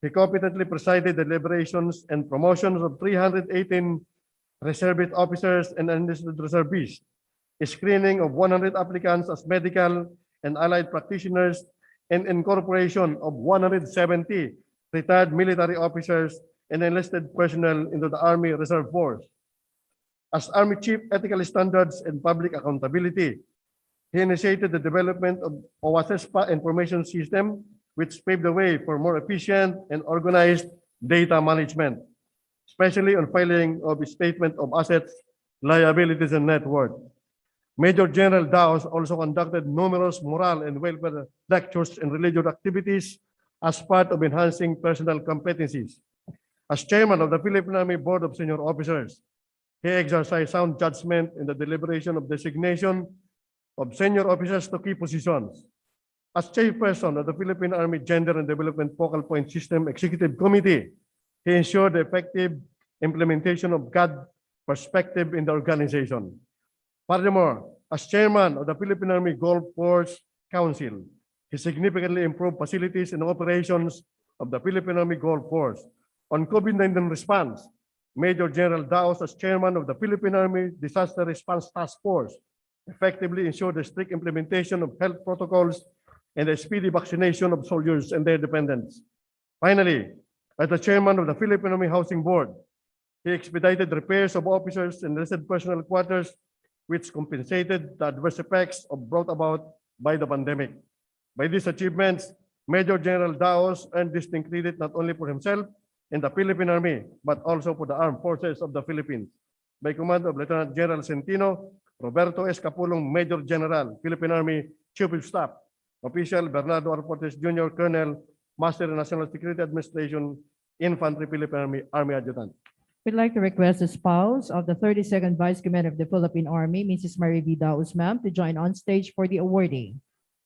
he competently presided the deliberations and promotions of 318 reservist officers and enlisted reservists, a screening of 100 applicants as medical and allied practitioners, and incorporation of 170 retired military officers and enlisted personnel into the Army Reserve Force. As Army Chief Ethical Standards and Public Accountability, he initiated the development of OASESPA information system, which paved the way for more efficient and organized data management, especially on filing of a statement of assets, liabilities, and net worth. Major General Daos also conducted numerous moral and welfare lectures and religious activities as part of enhancing personal competencies. As chairman of the Philippine Army Board of Senior Officers, he exercised sound judgment in the deliberation of designation of senior officers to key positions. As chairperson of the Philippine Army Gender and Development Focal Point System Executive Committee, he ensured the effective implementation of God perspective in the organization. Furthermore, as chairman of the Philippine Army Golf Course Council, he significantly improved facilities and operations of the Philippine Army Golf Course. On COVID-19 response, Major General Daos, as chairman of the Philippine Army Disaster Response Task Force, effectively ensured the strict implementation of health protocols and the speedy vaccination of soldiers and their dependents. Finally, as the chairman of the Philippine Army Housing Board, he expedited repairs of officers and enlisted personnel quarters, which compensated the adverse effects brought about by the pandemic. By these achievements, Major General Daos earned distinct credit not only for himself and the Philippine Army, but also for the armed forces of the Philippines. By command of Lieutenant General Centino, Roberto S. Capulong, Major General, Philippine Army Chief of Staff, Official Bernardo Arportes Jr., Colonel, Master in National Security Administration, Infantry, Philippine Army Adjutant. We'd like to request the spouse of the 32nd Vice Commander of the Philippine Army, Mrs. Mary V. Daos, ma'am, to join on stage for the awarding.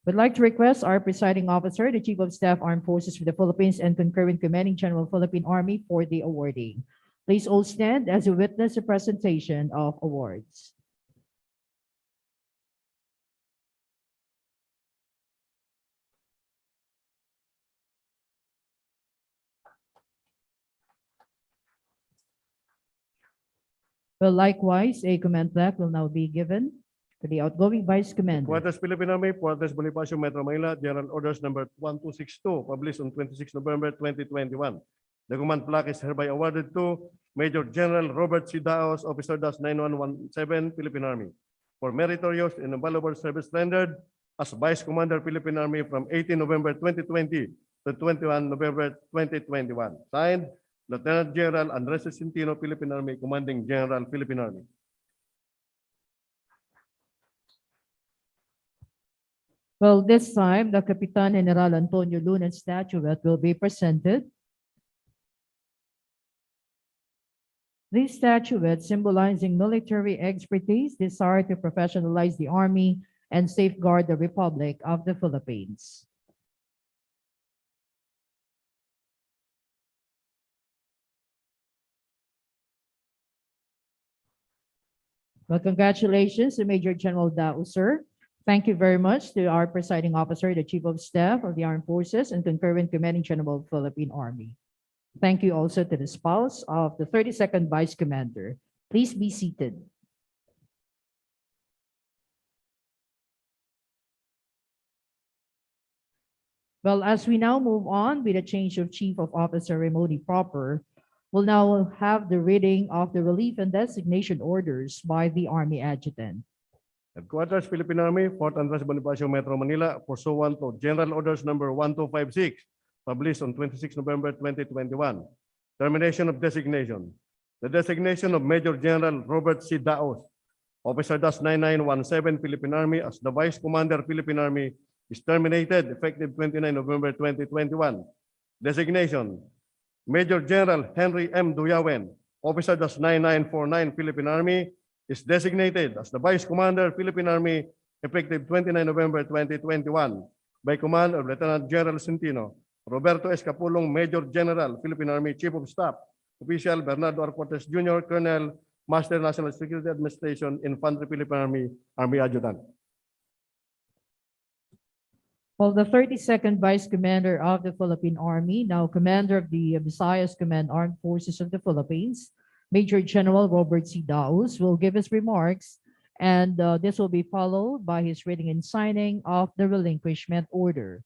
We'd like to request our presiding officer, the Chief of Staff, Armed Forces for the Philippines, and concurrent Commanding General, Philippine Army, for the awarding. Please all stand as you witness the presentation of awards. Well, likewise, a command plaque will now be given to the outgoing Vice Commander. Quarters Philippine Army, Quarters Bonifacio, Metro Manila, General Orders number 1262, published on 26 November 2021. The command plaque is hereby awarded to Major General Robert C. Daos, Officer Das 9117, Philippine Army, for meritorious and invaluable service rendered as Vice Commander, Philippine Army from 18 November 2020 to 21 November 2021. Signed, Lieutenant General Andres Centino, Philippine Army, Commanding General, Philippine Army. Well, this time, the Capitan General Antonio Luna statuette will be presented. This statuette, symbolizing military expertise, desire to professionalize the Army and safeguard the Republic of the Philippines. Well, congratulations to Major General Daos, sir. Thank you very much to our presiding officer, the Chief of Staff of the Armed Forces and concurrent Commanding General of the Philippine Army. Thank you also to the spouse of the 32nd Vice Commander. Please be seated. Well, as we now move on with a change of Chief of Office ceremony proper, we'll now have the reading of the relief and designation orders by the Army Adjutant. Headquarters Philippine Army, Fort Andres Bonifacio, Metro Manila, pursuant to General Orders number 1256, published on 26 November 2021. Termination of designation. The designation of Major General Robert C. Daos, Officer Das 9917, Philippine Army, as the Vice Commander, Philippine Army, is terminated effective 29 November 2021. Designation. Major General Henry M. Duyawen, Officer #9949 Philippine Army, is designated as the Vice Commander, Philippine Army, effective 29 November 2021 by command of Lieutenant General Centino, Roberto S. Capulong, Major General, Philippine Army, Chief of Staff, Official Bernardo R. Cortes Jr., Colonel, Master National Security Administration, Infantry, Philippine Army, Army Adjutant. Well, the 32nd Vice Commander of the Philippine Army, now Commander of the Visayas Command Armed Forces of the Philippines, Major General Robert C. Daos, will give his remarks, and this will be followed by his reading and signing of the relinquishment order.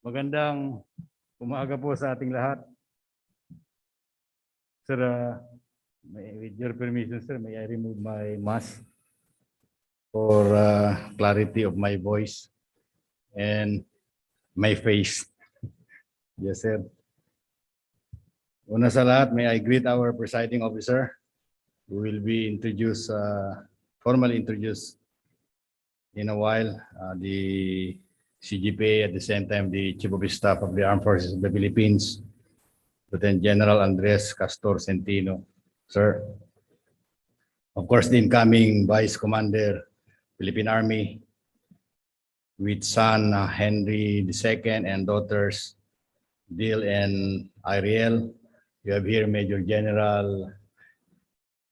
Magandang umaga po sa ating lahat. Sir, with your permission, sir, may I remove my mask for clarity of my voice and my face. Yes, sir. Una sa lahat, may I greet our presiding officer who will be introduced, formally introduced in a while, the CGPA, at the same time, the Chief of Staff of the Armed Forces of the Philippines, Lieutenant General Andres Castor Centino, sir. Of course, the incoming Vice Commander, Philippine Army, with son Henry II and daughters Dil and Ariel. You have here Major General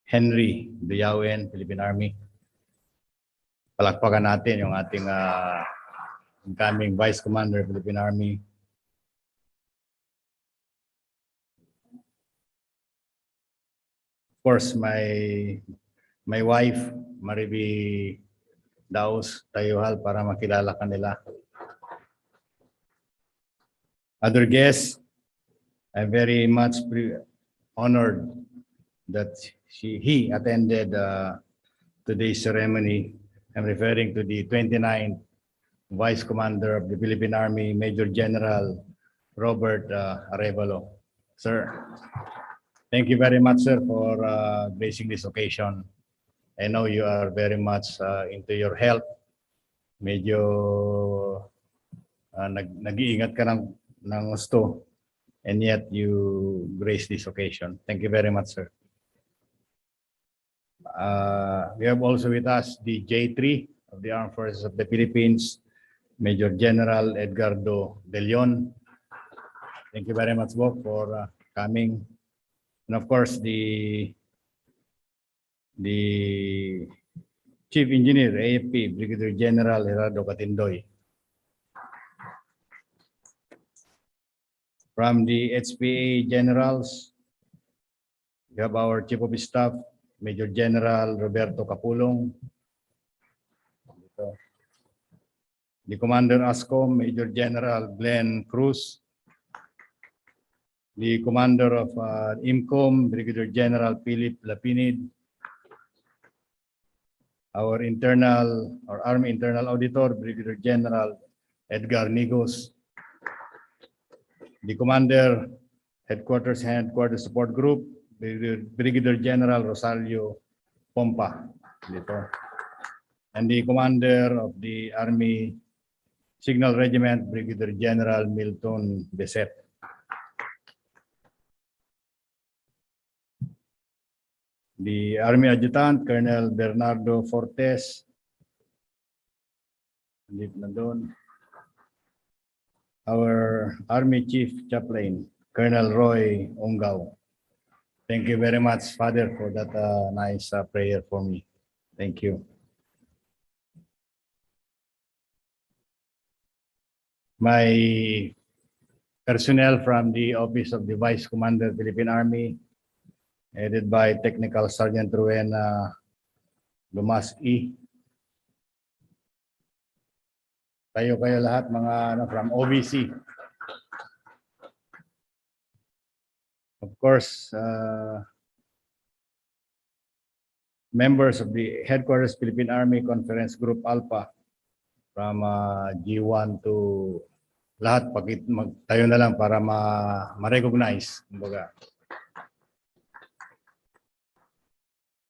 Henry Diawen, Philippine Army. Palakpakan natin yung ating incoming Vice Commander, Philippine Army. Of course, my wife, Mariby Daos Tayuhal, para makilala kanila. Other guests, I'm very much honored that he attended today's ceremony. I'm referring to the 29th Vice Commander of the Philippine Army, Major General Robert Arevalo. Sir, thank you very much, sir, for gracing this occasion. I know you are very much into your health. Medyo nag-iingat ka ng gusto, and yet you grace this occasion. Thank you very much, sir. We have also with us the J3 of the Armed Forces of the Philippines, Major General Edgardo De Leon. Thank you very much, Bob, for coming. And of course, the Chief Engineer, AFP, Brigadier General Gerardo Catindoy. From the HPA Generals, we have our Chief of Staff, Major General Roberto Capulong. The Commander ASCOM, Major General Glenn Cruz. The Commander of IMCOM, Brigadier General Philip Lapinid. Our Army Internal Auditor, Brigadier General Edgar Nigos. The Commander, Headquarters Support Group, Brigadier General Rosario Pompa. Dito. And the Commander of the Army Signal Regiment, Brigadier General Milton Beset. The Army Adjutant, Colonel Bernardo Fortes. Our Army Chief Chaplain, Colonel Roy Ongao. Thank you very much, Father, for that nice prayer for me. Thank you. My personnel from the Office of the Vice Commander, Philippine Army, headed by Technical Sergeant Rowena Dumas E. Kayo lahat mga from OVC. Of course, members of the Headquarters Philippine Army Conference Group Alpha from G1 to lahat magtayo na lang para ma-recognize. Kumbaga,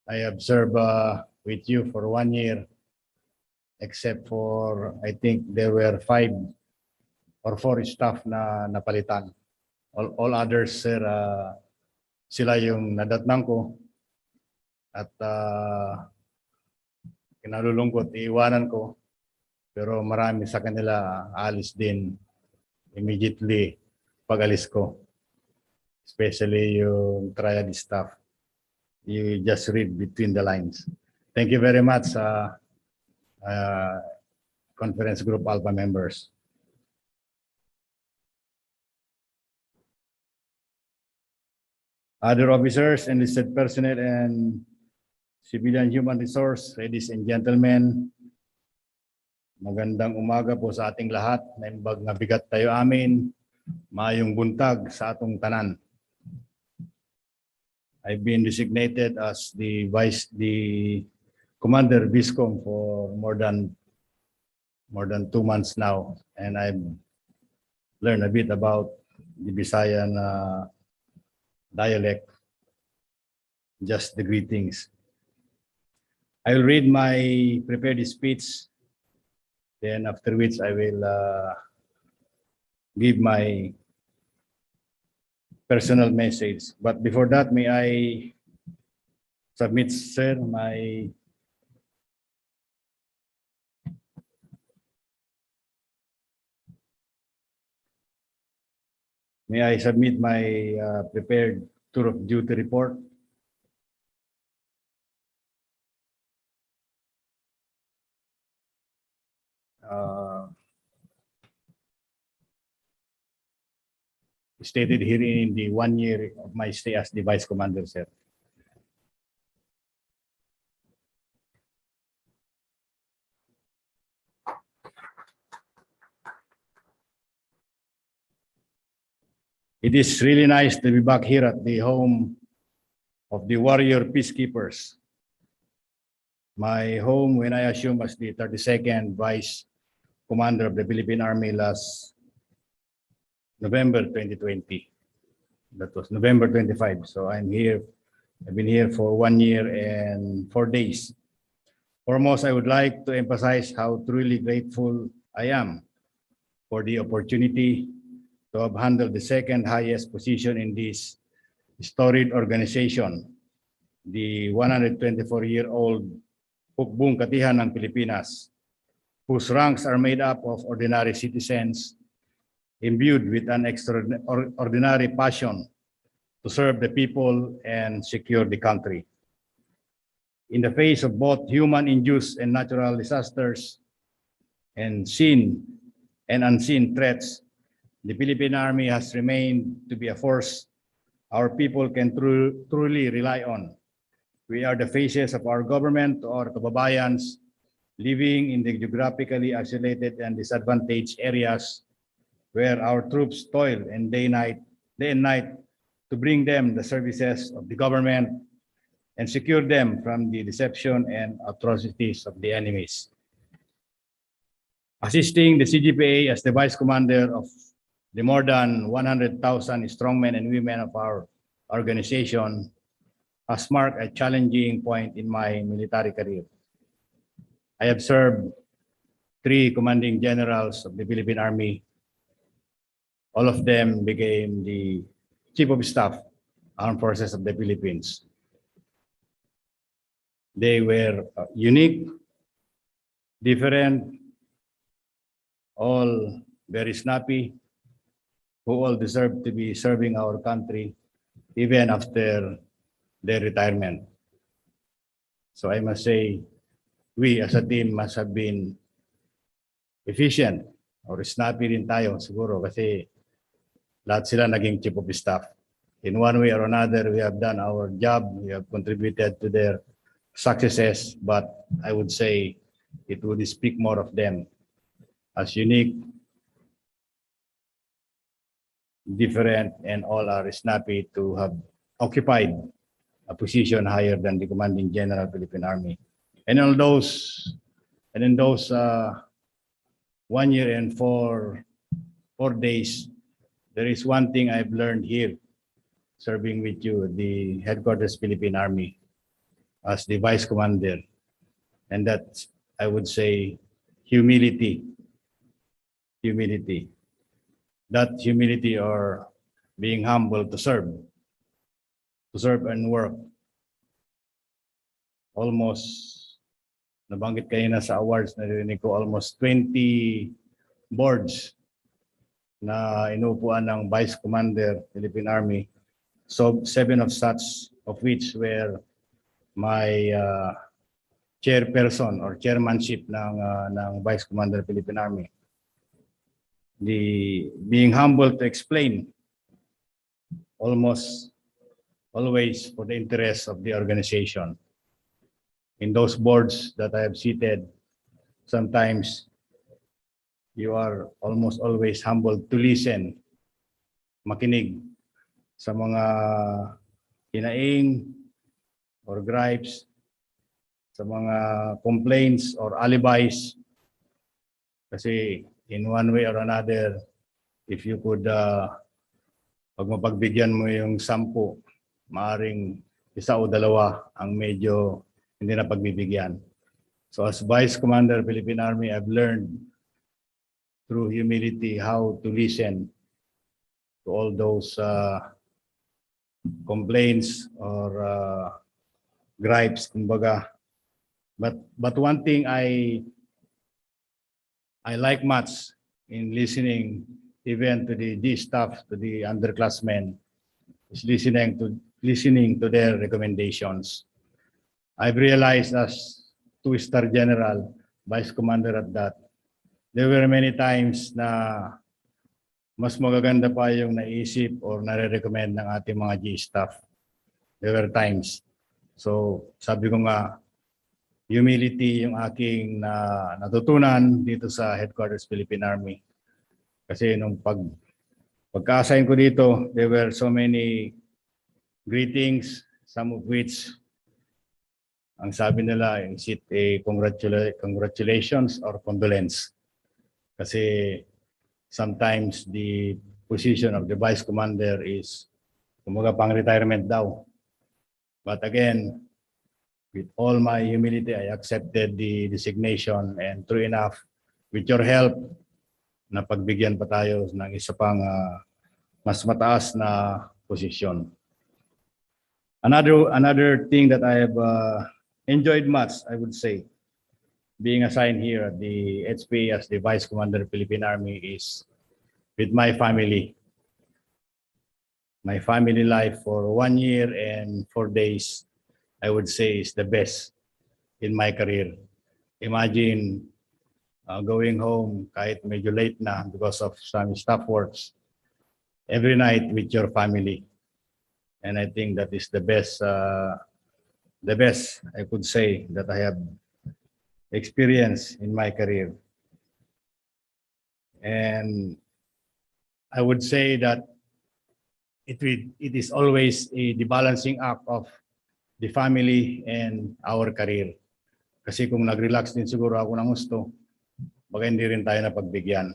I observe with you for 1 year, except for, I think there were 5 or 4 staff na napalitan. All others, sir, sila yung nadatnang ko at kinalulungkot, iiwanan ko. Pero marami sa kanila alis din immediately pag alis ko. Especially yung triad staff. You just read between the lines. Thank you very much, Conference Group Alpha members. Other officers, enlisted personnel, and civilian human resource, ladies and gentlemen, magandang umaga po sa ating lahat. Naimbag na bigat tayo amin, maayong buntag sa atong tanan. I've been designated as the Commander Viscom for more than 2 months now, and I've learned a bit about the Visayan dialect, just the greetings. I will read my prepared speech, then after which I will give my personal message. But before that, may I submit, sir, my prepared tour of duty report? Stated here in the 1 year of my stay as the Vice Commander, sir. It is really nice to be back here at the home of the warrior peacekeepers. My home when I assumed as the 32nd Vice Commander of the Philippine Army last November 2020. That was November 25. So I've been here for 1 year and 4 days. Foremost, I would like to emphasize how truly grateful I am for the opportunity to have handled the second highest position in this storied organization, the 124-year-old Hukbong Katihan ng Pilipinas, whose ranks are made up of ordinary citizens imbued with an extraordinary passion to serve the people and secure the country. In the face of both human-induced and natural disasters and seen and unseen threats, the Philippine Army has remained to be a force our people can truly rely on. We are the faces of our government to our kababayans living in the geographically isolated and disadvantaged areas where our troops toil and day and night to bring them the services of the government and secure them from the deception and atrocities of the enemies. Assisting the CGPA as the Vice Commander of the more than 100,000 strongmen and women of our organization has marked a challenging point in my military career. I have served 3 commanding generals of the Philippine Army. All of them became the Chief of Staff, Armed Forces of the Philippines. They were unique, different, all very snappy, who all deserve to be serving our country even after their retirement. So I must say, we as a team must have been efficient or snappy din tayo siguro kasi lahat sila naging Chief of Staff. In one way or another, we have done our job, we have contributed to their successes, but I would say it would speak more of them as unique, different, and all are snappy to have occupied a position higher than the commanding general of the Philippine Army. And in those 1 year and 4 4 days, there is one thing I've learned here, serving with you, the headquarters Philippine Army, as the vice commander, and that's, I would say, humility. Humility. That humility or being humble to serve and work. Almost, nabanggit kayo na sa awards, narinig ko almost 20 boards na inuupuan ng Vice Commander, Philippine Army. So 7 of such, of which were my chairperson or chairmanship ng Vice Commander, Philippine Army. The being humble to explain almost always for the interests of the organization. In those boards that I have seated, sometimes you are almost always humble to listen, makinig sa mga hinaing or gripes, sa mga complaints or alibis. Kasi in one way or another, if you could, pag mapagbigyan mo yung 10, maaring 1 o 2 ang medyo hindi na pagbibigyan. So as Vice Commander, Philippine Army, I've learned through humility how to listen to all those complaints or gripes, kumbaga. But one thing I like much in listening even to the G staff, to the underclassmen, is listening to their recommendations. I've realized as 2-star general, vice commander at that, there were many times na mas magaganda pa yung naisip or nare-recommend ng ating mga G staff. There were times. So sabi ko nga, humility yung aking natutunan dito sa Headquarters Philippine Army. Kasi nung pagka-assign ko dito, there were so many greetings, some of which ang sabi nila, is it a congratulations or condolence? Kasi sometimes the position of the vice commander is kumaga pang-retirement daw. But again, with all my humility, I accepted the designation, and true enough, with your help, napagbigyan pa tayo ng isa pang mas mataas na posisyon. Another thing that I have enjoyed much, I would say, being assigned here at the HPA as the Vice Commander of the Philippine Army is with my family. My family life for 1 year and 4 days, I would say, is the best in my career. Imagine going home kahit medyo late na because of some staff works every night with your family. And I think that is the best I could say that I have experienced in my career. And I would say that it is always the balancing act of the family and our career. Kasi kung nag-relax din siguro ako ng gusto, baka hindi rin tayo napagbigyan.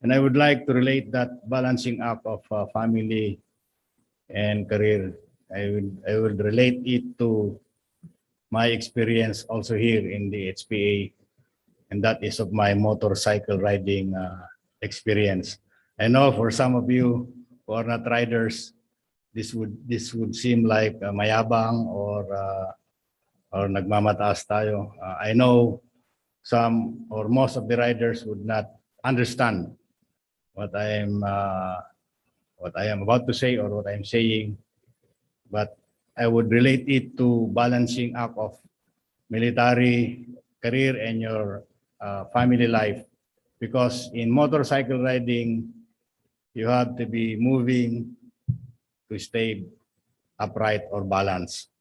And I would like to relate that balancing act of family and career. I would relate it to my experience also here in the HPA, and that is of my motorcycle riding experience. I know for some of you who are not riders, this would seem like mayabang or nagmamataas tayo. I know some or most of the riders would not understand what I am about to say or what I'm saying, but I would relate it to balancing act of military career and your family life, because in motorcycle riding, you have to be moving to stay upright or balanced.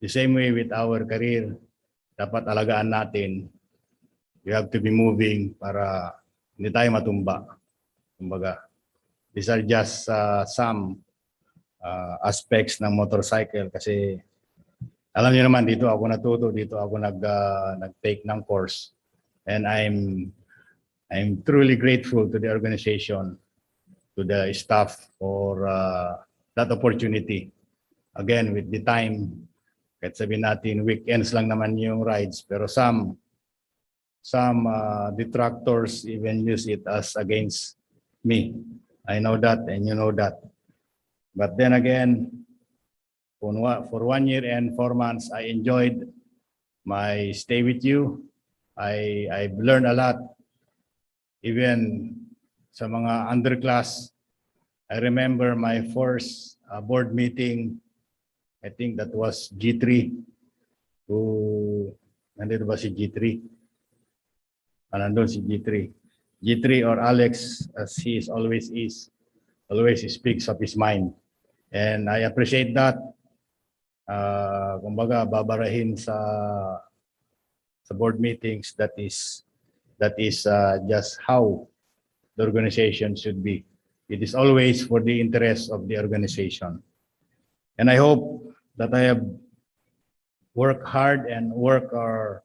The same way with our career, dapat alagaan natin. You have to be moving para hindi tayo matumba. Kumbaga, these are just some aspects ng motorcycle kasi alam niyo naman dito ako natuto, dito ako nag-take ng course, and I'm I'm truly grateful to the organization, to the staff for that opportunity. Again, with the time, kahit sabihin natin weekends lang naman yung rides, pero some detractors even use it as against me. I know that and you know that. But then again, for 1 year and 4 months, I enjoyed my stay with you. I've learned a lot, even sa mga underclass. I remember my first board meeting. I think that was G3. Nandito ba si G3? Nandun si G3. G3 or Alex, as he always speaks of his mind. And I appreciate that. Kumbaga, babarahin sa board meetings, that is just how the organization should be. It is always for the interest of the organization. And I hope that I have worked hard and or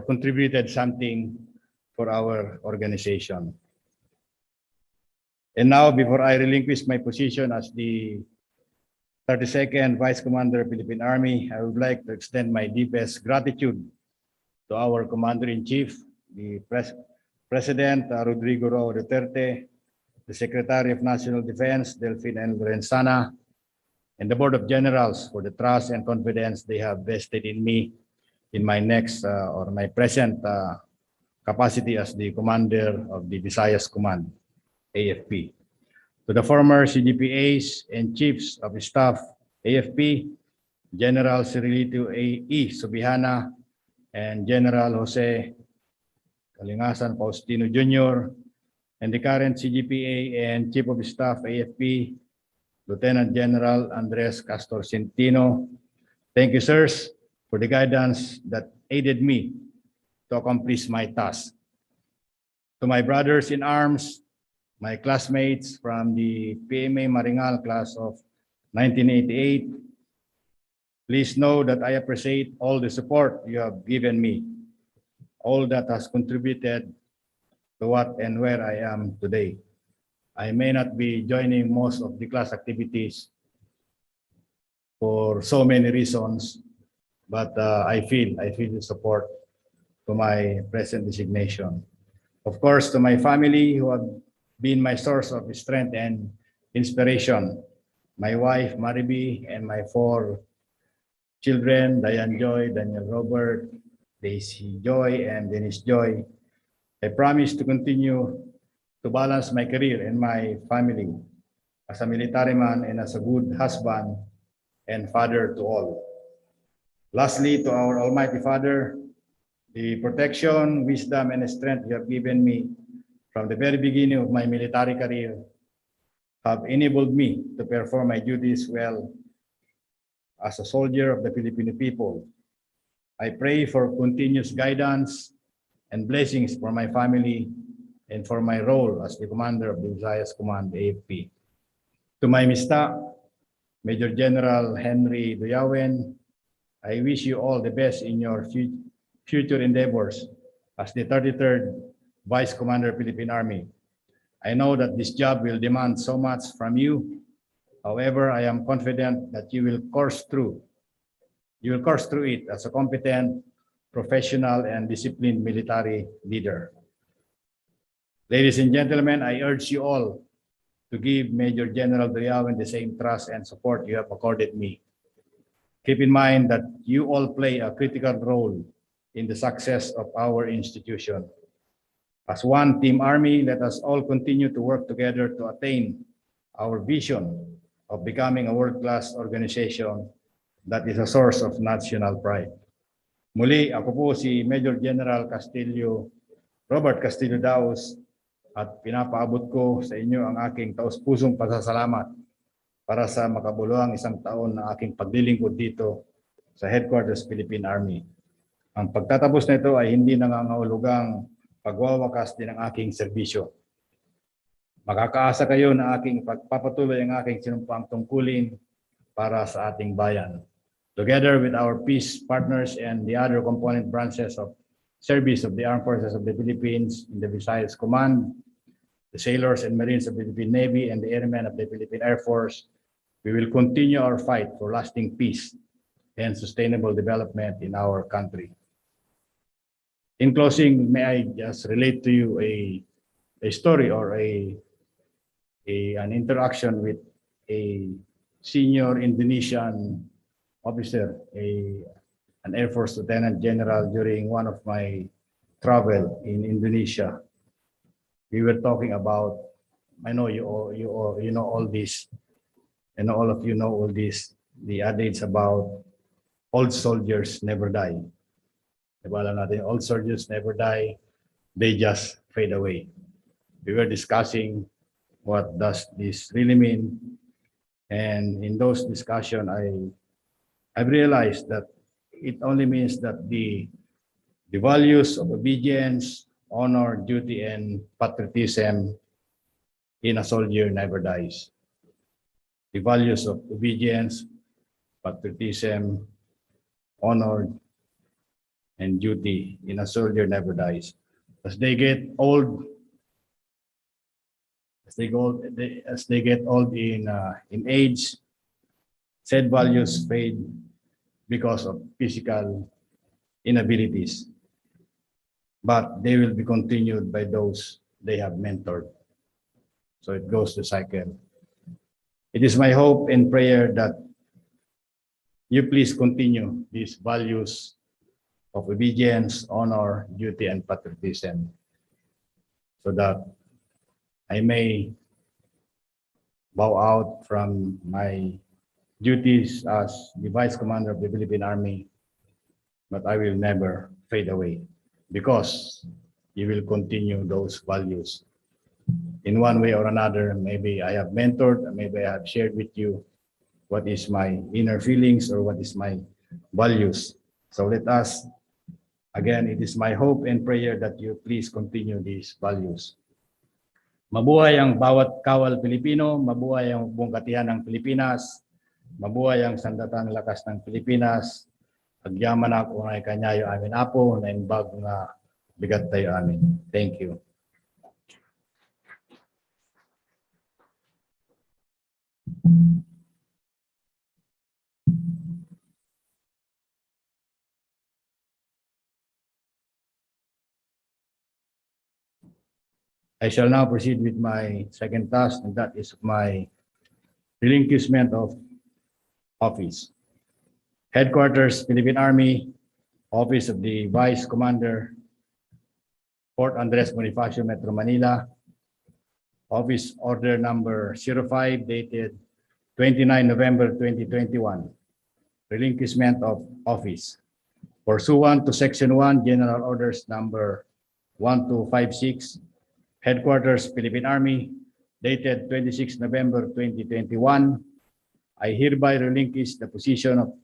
contributed something for our organization. And now, before I relinquish my position as the 32nd Vice Commander, Philippine Army, I would like to extend my deepest gratitude to our Commander-in-Chief, the President Rodrigo Roa Duterte, the Secretary of National Defense, Delphine N. Lorenzana, and the Board of Generals for the trust and confidence they have vested in me in my next or my present capacity as the Commander of the Visayas Command, AFP. To the former CGPAs and Chiefs of Staff, AFP, General Cirilito A.E. Subihana, and General Jose Kalingasan Faustino Jr., and the current CGPA and Chief of Staff, AFP, Lieutenant General Andres Castor Centino. Thank you, sirs, for the guidance that aided me to accomplish my task. To my brothers in arms, my classmates from the PMA Maringal class of 1988, please know that I appreciate all the support you have given me, all that has contributed to what and where I am today. I may not be joining most of the class activities for so many reasons, but I feel the support to my present designation. Of course, to my family who have been my source of strength and inspiration, my wife, Mariby, and my 4 children, Diane Joy, Daniel Robert, Daisy Joy, and Dennis Joy. I promise to continue to balance my career and my family as a military man and as a good husband and father to all. Lastly, to our Almighty Father, the protection, wisdom, and strength you have given me from the very beginning of my military career have enabled me to perform my duties well as a soldier of the Filipino people. I pray for continuous guidance and blessings for my family and for my role as the commander of the Visayas Command, AFP. To my Mista, Major General Henry Duyawen, I wish you all the best in your future endeavors as the 33rd Vice Commander, Philippine Army. I know that this job will demand so much from you. However, I am confident that you will course through it as a competent, professional, and disciplined military leader. Ladies and gentlemen, I urge you all to give Major General Duyawen the same trust and support you have accorded me. Keep in mind that you all play a critical role in the success of our institution. As one Team Army, let us all continue to work together to attain our vision of becoming a world-class organization that is a source of national pride. Muli, ako po si Major General Robert Castillo Daos, at pinapaabot ko sa inyo ang aking taus-pusong pasasalamat para sa makabuluhang 1 taon na aking paglilingkod dito sa Headquarters Philippine Army. Ang pagtatapos na ito ay hindi nangangahulugang pagwawakas din ng aking serbisyo. Makakaasa kayo na aking pagpapatuloy ang aking sinumpang tungkulin para sa ating bayan. Together with our peace partners and the other component branches of service of the Armed Forces of the Philippines in the Visayas Command, the sailors and Marines of the Philippine Navy, and the airmen of the Philippine Air Force, we will continue our fight for lasting peace and sustainable development in our country. In closing, may I just relate to you a story or an interaction with a senior Indonesian officer, an Air Force Lieutenant General during one of my travel in Indonesia. We were talking about, I know you know all this, and all of you know all this, the adage about old soldiers never die. Diba alam natin, old soldiers never die, they just fade away. We were discussing what does this really mean, and in those discussion, I realized that it only means that the values of obedience, honor, duty, and patriotism in a soldier never dies. The values of obedience, patriotism, honor, and duty in a soldier never dies. As they get old, as they get old in age, said values fade because of physical inabilities, but they will be continued by those they have mentored. So it goes the cycle. It is my hope and prayer that you please continue these values of obedience, honor, duty, and patriotism, so that I may bow out from my duties as the Vice Commander of the Philippine Army, but I will never fade away because you will continue those values. In one way or another, maybe I have mentored, maybe I have shared with you what is my inner feelings or what is my values. So let us, again, it is my hope and prayer that you please continue these values. Mabuhay ang bawat kawal Pilipino, mabuhay ang buong katihan ng Pilipinas, mabuhay ang sandatang lakas ng Pilipinas, agyaman ako ng kanyayo amin apo, na imbag nga bigat tayo amin. Thank you. I shall now proceed with my second task, and that is my relinquishment of office. Headquarters, Philippine Army, Office of the Vice Commander, Fort Andres Bonifacio, Metro Manila, Office Order Number 05, dated 29 November 2021, relinquishment of office. Pursuant to Section 1, General Orders Number 1256, Headquarters, Philippine Army, dated 26 November 2021, I hereby relinquish the position of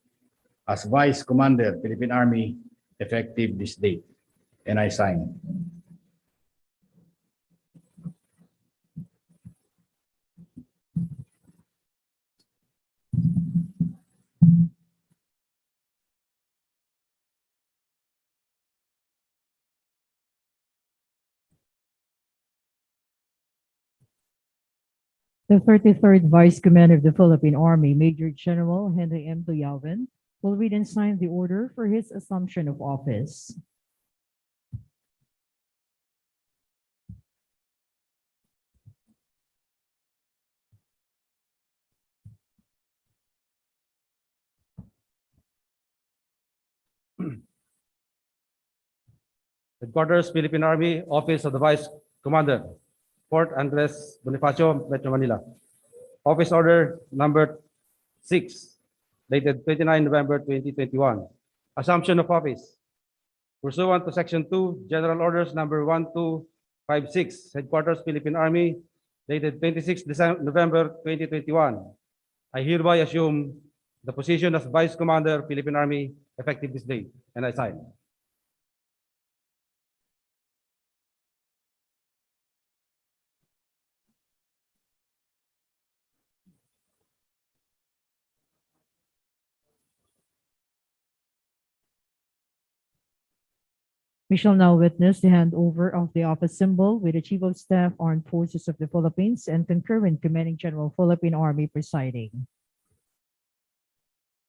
as Vice Commander, Philippine Army, effective this date, and I sign. The 33rd Vice Commander of the Philippine Army, Major General Henry M. Tuyalvin, will read and sign the order for his assumption of office. Headquarters, Philippine Army, Office of the Vice Commander, Fort Andres Bonifacio, Metro Manila. Office Order Number 6, dated 29 November 2021. Assumption of office. Pursuant to Section 2, General Orders Number 1256, Headquarters, Philippine Army, dated 26 November 2021. I hereby assume the position as Vice Commander, Philippine Army, effective this day, and I sign. We shall now witness the handover of the office symbol with the Chief of Staff, Armed Forces of the Philippines, and concurrent Commanding General, Philippine Army presiding.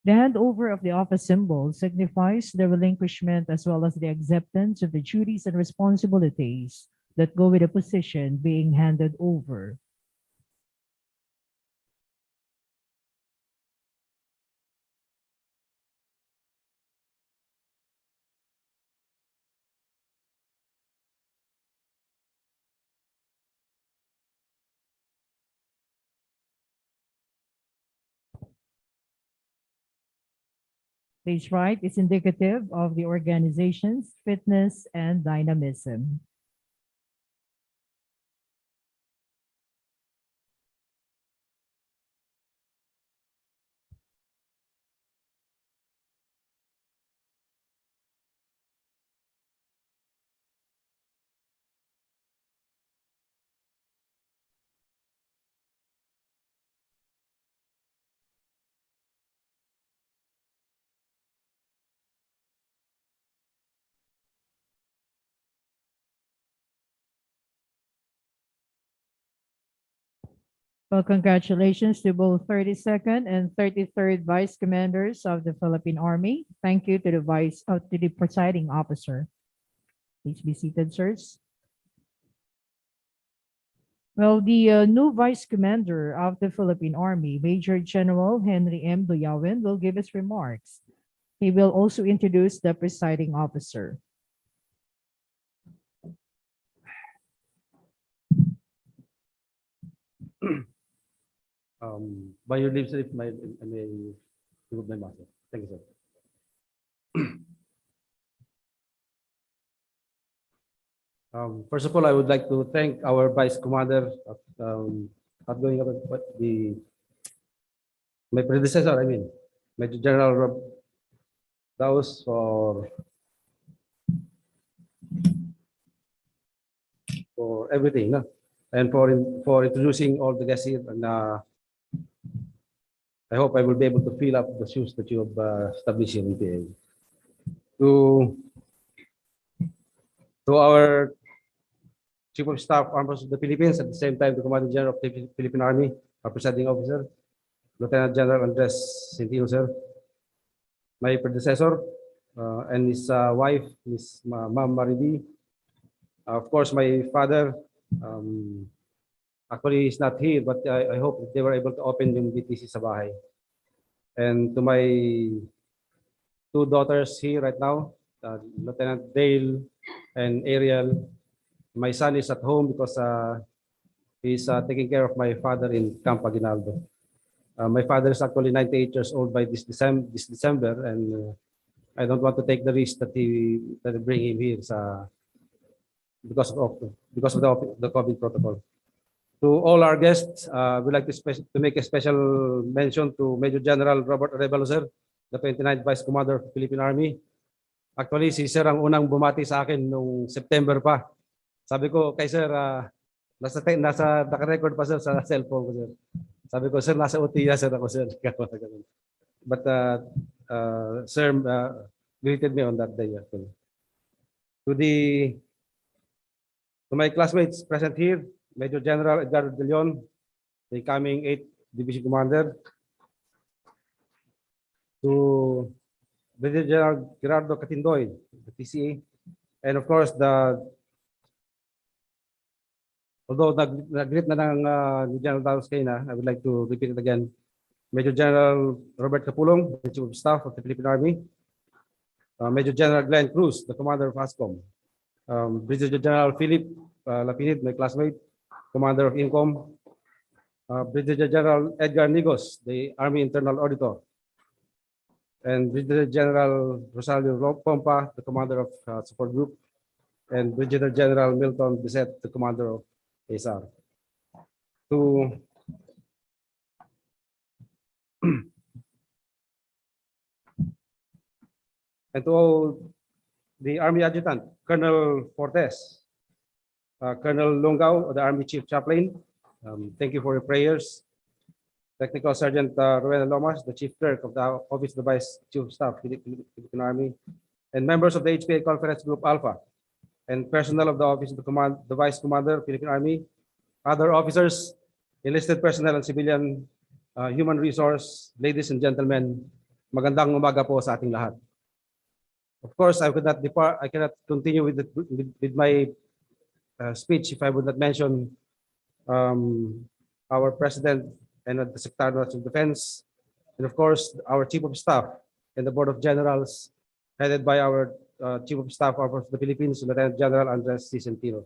The handover of the office symbol signifies the relinquishment as well as the acceptance of the duties and responsibilities that go with the position being handed over. Stage right is indicative of the organization's fitness and dynamism. Well, congratulations to both 32nd and 33rd Vice Commanders of the Philippine Army. Thank you to the presiding officer. Please be seated, sirs. Well, the new Vice Commander of the Philippine Army, Major General Henry M. Duyawin, will give his remarks. He will also introduce the presiding officer. By your leave, sir, if I may remove my mask. Thank you, sir. First of all, I would like to thank our Vice Commander of outgoing of my predecessor, Major General Daos for everything, no? And for introducing all the guests here. And I hope I will be able to fill up the shoes that you have established here in PA. To our Chief of Staff, Armed Forces of the Philippines, at the same time, the Commanding General of the Philippine Army, our presiding officer, Lieutenant General Andres Centino, sir, my predecessor, and his wife, Miss Ma'am Maribi. Of course, my father, actually he's not here, but I hope they were able to open yung BTC sa bahay. And to my two daughters here right now, Lieutenant Dale and Ariel. My son is at home because he's taking care of my father in Camp Aguinaldo. My father is actually 98 years old by this December, and I don't want to take the risk that I bring him here because of the COVID protocol. To all our guests, we'd like to make a special mention to Major General Robert Arevalo, sir, the 29th Vice Commander of the Philippine Army. Actually, si Sir ang unang bumati sa akin noong September pa. Sabi ko kay Sir, nasa naka-record pa sir sa cellphone ko, sir. Sabi ko, Sir, nasa Utiya, sir, ako, sir. But Sir greeted me on that day. Actually. To my classmates present here, Major General Edgardo De Leon, the incoming 8th Division Commander. To Brigadier General Gerardo Catindoy, the TCA. And of course, although nag-greet na ng General Daos Kayna, I would like to repeat it again. Major General Robert Capulong, the Chief of Staff of the Philippine Army. Major General Glenn Cruz, the Commander of ASCOM. Brigadier General Philip Lapinid, my classmate, Commander of INCOM. Brigadier General Edgar Nigos, the Army Internal Auditor. And Brigadier General Rosalio Pompa, the Commander of Support Group. And Brigadier General Milton Bisset, the Commander of ASR. And to the Army Adjutant, Colonel Fortes, Colonel Longao, the Army Chief Chaplain, thank you for your prayers. Technical Sergeant Rowena Lomas, the Chief Clerk of the Office of the Vice Chief of Staff, Philippine Army. and members of the HPA Conference Group Alpha, and personnel of the Office of the Vice Commander, Philippine Army, other officers, enlisted personnel and civilian human resource, ladies and gentlemen, magandang umaga po sa ating lahat. Of course, I cannot continue with my speech if I would not mention our President and the Secretary of Defense, and of course, our Chief of Staff and the Board of Generals, headed by our Chief of Staff of the Philippines, Lieutenant General Andres C. Centino.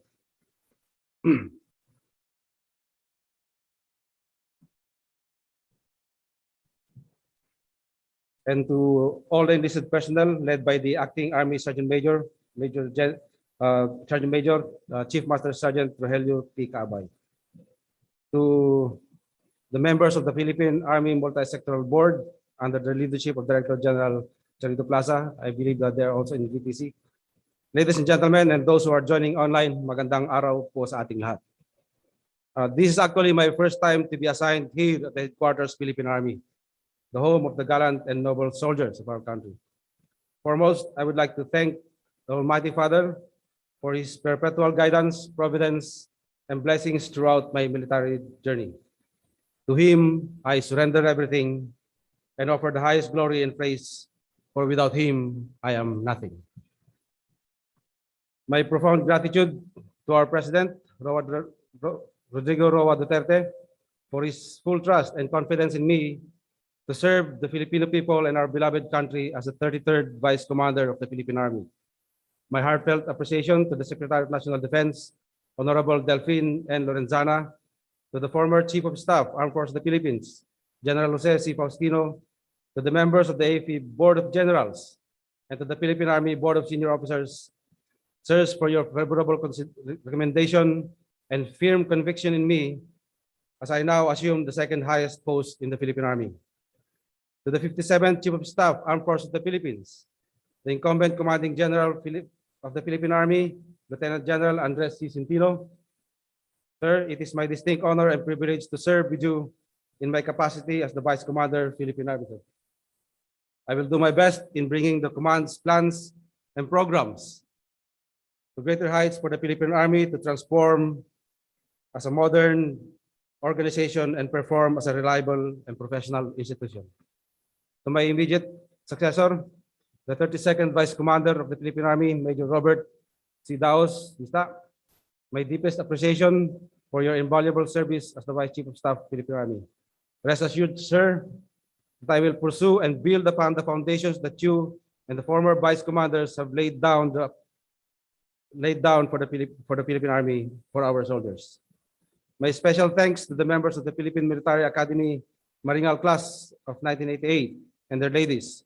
And to all the enlisted personnel led by the Acting Army Sergeant Major, Sergeant Major, Chief Master Sergeant Rogelio P. Cabay. To the members of the Philippine Army Multi-Sectoral Board under the leadership of Director General Charito Plaza, I believe that they are also in VTC. Ladies and gentlemen, and those who are joining online, magandang araw po sa ating lahat. This is actually my first time to be assigned here at the headquarters Philippine Army, the home of the gallant and noble soldiers of our country. Foremost, I would like to thank the Almighty Father for his perpetual guidance, providence, and blessings throughout my military journey. To him, I surrender everything and offer the highest glory and praise, for without him, I am nothing. My profound gratitude to our President, Rodrigo Roa Duterte, for his full trust and confidence in me to serve the Filipino people and our beloved country as the 33rd Vice Commander of the Philippine Army. My heartfelt appreciation to the Secretary of National Defense, Honorable Delphine N. Lorenzana, to the former Chief of Staff, Armed Forces of the Philippines, General Jose C. Faustino, to the members of the AFP Board of Generals, and to the Philippine Army Board of Senior Officers, sirs, for your favorable recommendation and firm conviction in me as I now assume the second highest post in the Philippine Army. To the 57th Chief of Staff, Armed Forces of the Philippines, the incumbent Commanding General of the Philippine Army, Lieutenant General Andres C. Centino. Sir, it is my distinct honor and privilege to serve with you in my capacity as the Vice Commander, Philippine Army. I will do my best in bringing the command's plans and programs to greater heights for the Philippine Army to transform as a modern organization and perform as a reliable and professional institution. To my immediate successor, the 32nd Vice Commander of the Philippine Army, Major Robert C. Daos, my deepest appreciation for your invaluable service as the Vice Chief of Staff of the Philippine Army. Rest assured, sir, that I will pursue and build upon the foundations that you and the former Vice Commanders have laid down for the Philippine Army for our soldiers. My special thanks to the members of the Philippine Military Academy Maringal Class of 1988 and their ladies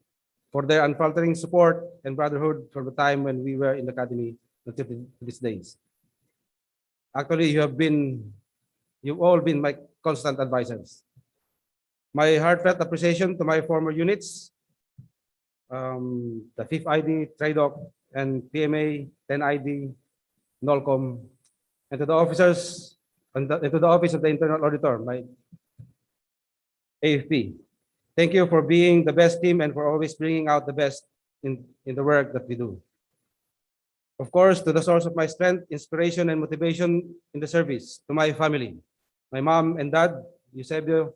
for their unfaltering support and brotherhood from the time when we were in the academy until these days. Actually, you've all been my constant advisors. My heartfelt appreciation to my former units, the 5th ID, TRIDOC, and PMA, 10 ID, NOLCOM, and to the officers, and to the Office of the Internal Auditor, my AFP. Thank you for being the best team and for always bringing out the best in the work that we do. Of course, to the source of my strength, inspiration, and motivation in the service, to my family, my mom and dad, Eusebio.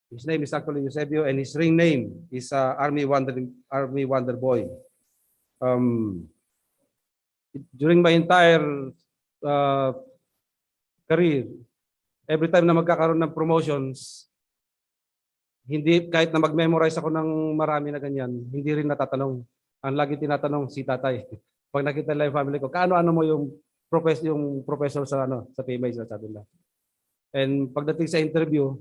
His name is actually Eusebio, and his ring name is Army Wonder Boy. During my entire career, every time na magkakaroon ng promotions, hindi, kahit na mag-memorize ako ng marami na ganyan, hindi rin natatanong. Ang lagi tinatanong si tatay. Pag nakita nila yung family ko, kaano mo yung professor sa PMA, sabi nila. And pagdating sa interview,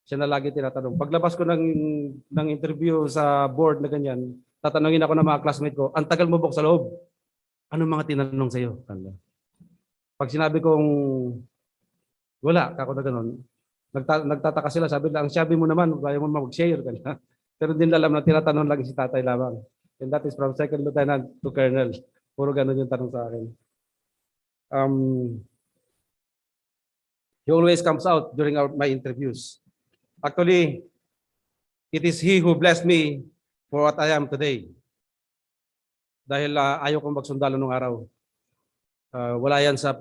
siya na lagi tinatanong. Paglabas ko ng interview sa board na ganyan, tatanungin ako ng mga classmate ko, ang tagal mo ba sa loob? Anong mga tinanong sa iyo? Pag sinabi kong wala, kako na ganun, nagtataka sila, sabi lang, ang sabi mo naman, kaya mo mag-share. Pero din alam na tinatanong lagi si tatay lamang. And that is from second lieutenant to colonel. Puro ganun yung tanong sa akin. He always comes out during my interviews. Actually, it is he who blessed me for what I am today. dahil ayaw kong magsundalo nung araw. Wala yan sa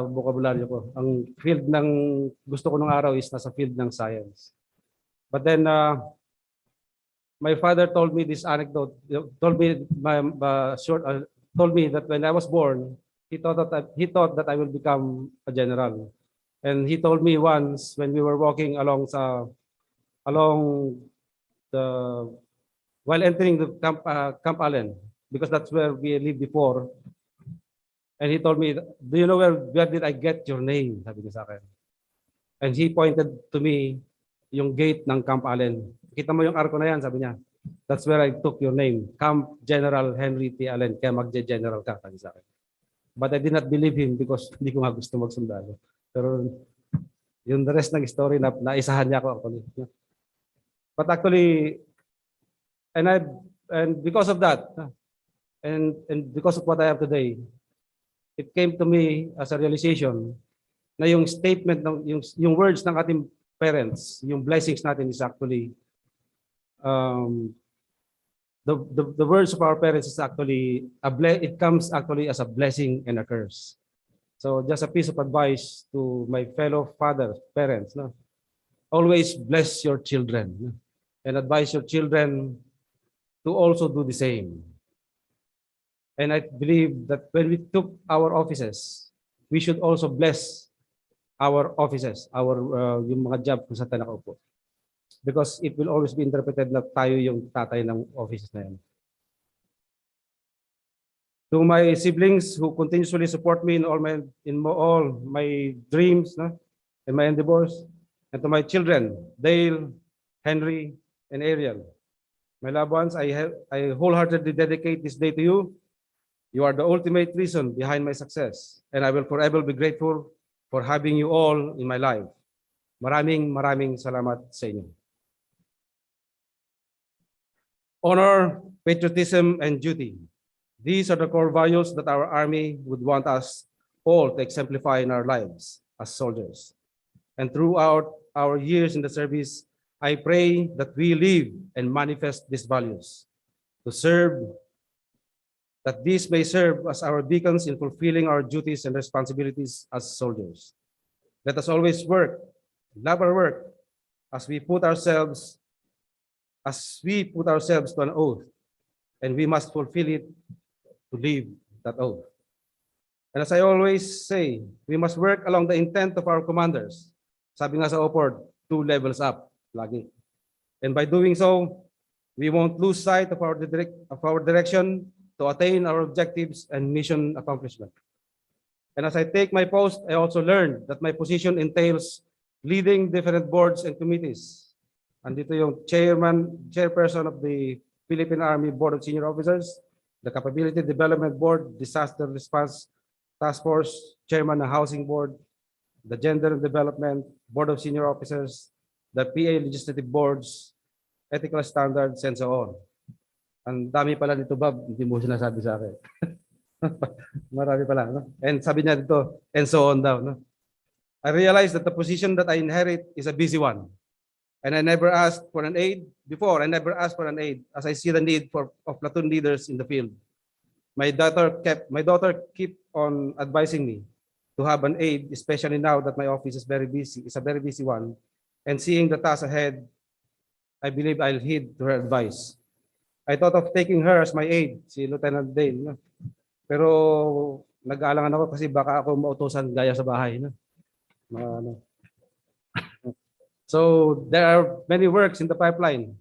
bokabularyo ko. Ang field ng gusto ko nung araw is nasa field ng science. But then my father told me this anecdote. Told me that when I was born, he thought that I will become a general. And he told me once when we were walking along the while entering the Camp Allen, because that's where we lived before. And he told me, "Do you know where did I get your name?" Sabi niya sa akin. And he pointed to me yung gate ng Camp Allen. Kita mo yung arko na yan, sabi niya. That's where I took your name, Camp General Henry T. Allen. Kaya magge-general ka, sabi sa akin. But I did not believe him because hindi ko nga gusto magsundalo. Pero yung the rest ng story na naisahan niya ako actually. But actually, and because of that, and because of what I have today, it came to me as a realization na yung statement ng yung words ng ating parents, yung blessings natin is actually the words of our parents is actually it comes actually as a blessing and a curse. So just a piece of advice to my fellow fathers, parents, no? Always bless your children, no? And advise your children to also do the same. And I believe that when we took our offices, we should also bless our offices, yung mga job kung saan tayo nakaupo. Because it will always be interpreted na tayo yung tatay ng offices na yan. To my siblings who continuously support me in all my dreams, no, and my endeavors, and to my children, Dale, Henry, and Ariel, my loved ones, I wholeheartedly dedicate this day to you. You are the ultimate reason behind my success, and I will forever be grateful for having you all in my life. Maraming salamat sa inyo. Honor, patriotism, and duty. These are the core values that our Army would want us all to exemplify in our lives as soldiers. And throughout our years in the service, I pray that we live and manifest these values to serve, that these may serve as our beacons in fulfilling our duties and responsibilities as soldiers. Let us always work, love our work, as we put ourselves to an oath, and we must fulfill it to live that oath. And as I always say, we must work along the intent of our commanders. Sabi nga sa OPORD, 2 levels up, lagi. And by doing so, we won't lose sight of our direction to attain our objectives and mission accomplishment. And as I take my post, I also learned that my position entails leading different boards and committees. Andito yung chairperson of the Philippine Army Board of Senior Officers, the Capability Development Board, Disaster Response Task Force, Chairman ng Housing Board, the Gender Development Board of Senior Officers, the PA Legislative Boards, Ethical Standards, and so on. Ang dami pala nito, Bob, hindi mo sinasabi sa akin. Marami pala, no? And sabi niya dito, and so on daw, no? I realize that the position that I inherit is a busy one. And I never asked for an aid before. I never asked for an aid as I see the need of platoon leaders in the field. My daughter keep on advising me to have an aid, especially now that my office is very busy. It's a very busy one. And seeing the task ahead, I believe I'll heed to her advice. I thought of taking her as my aide, si Lieutenant Dale. No? Pero nag-aalangan ako kasi baka ako mautusan gaya sa bahay. No? So there are many works in the pipeline.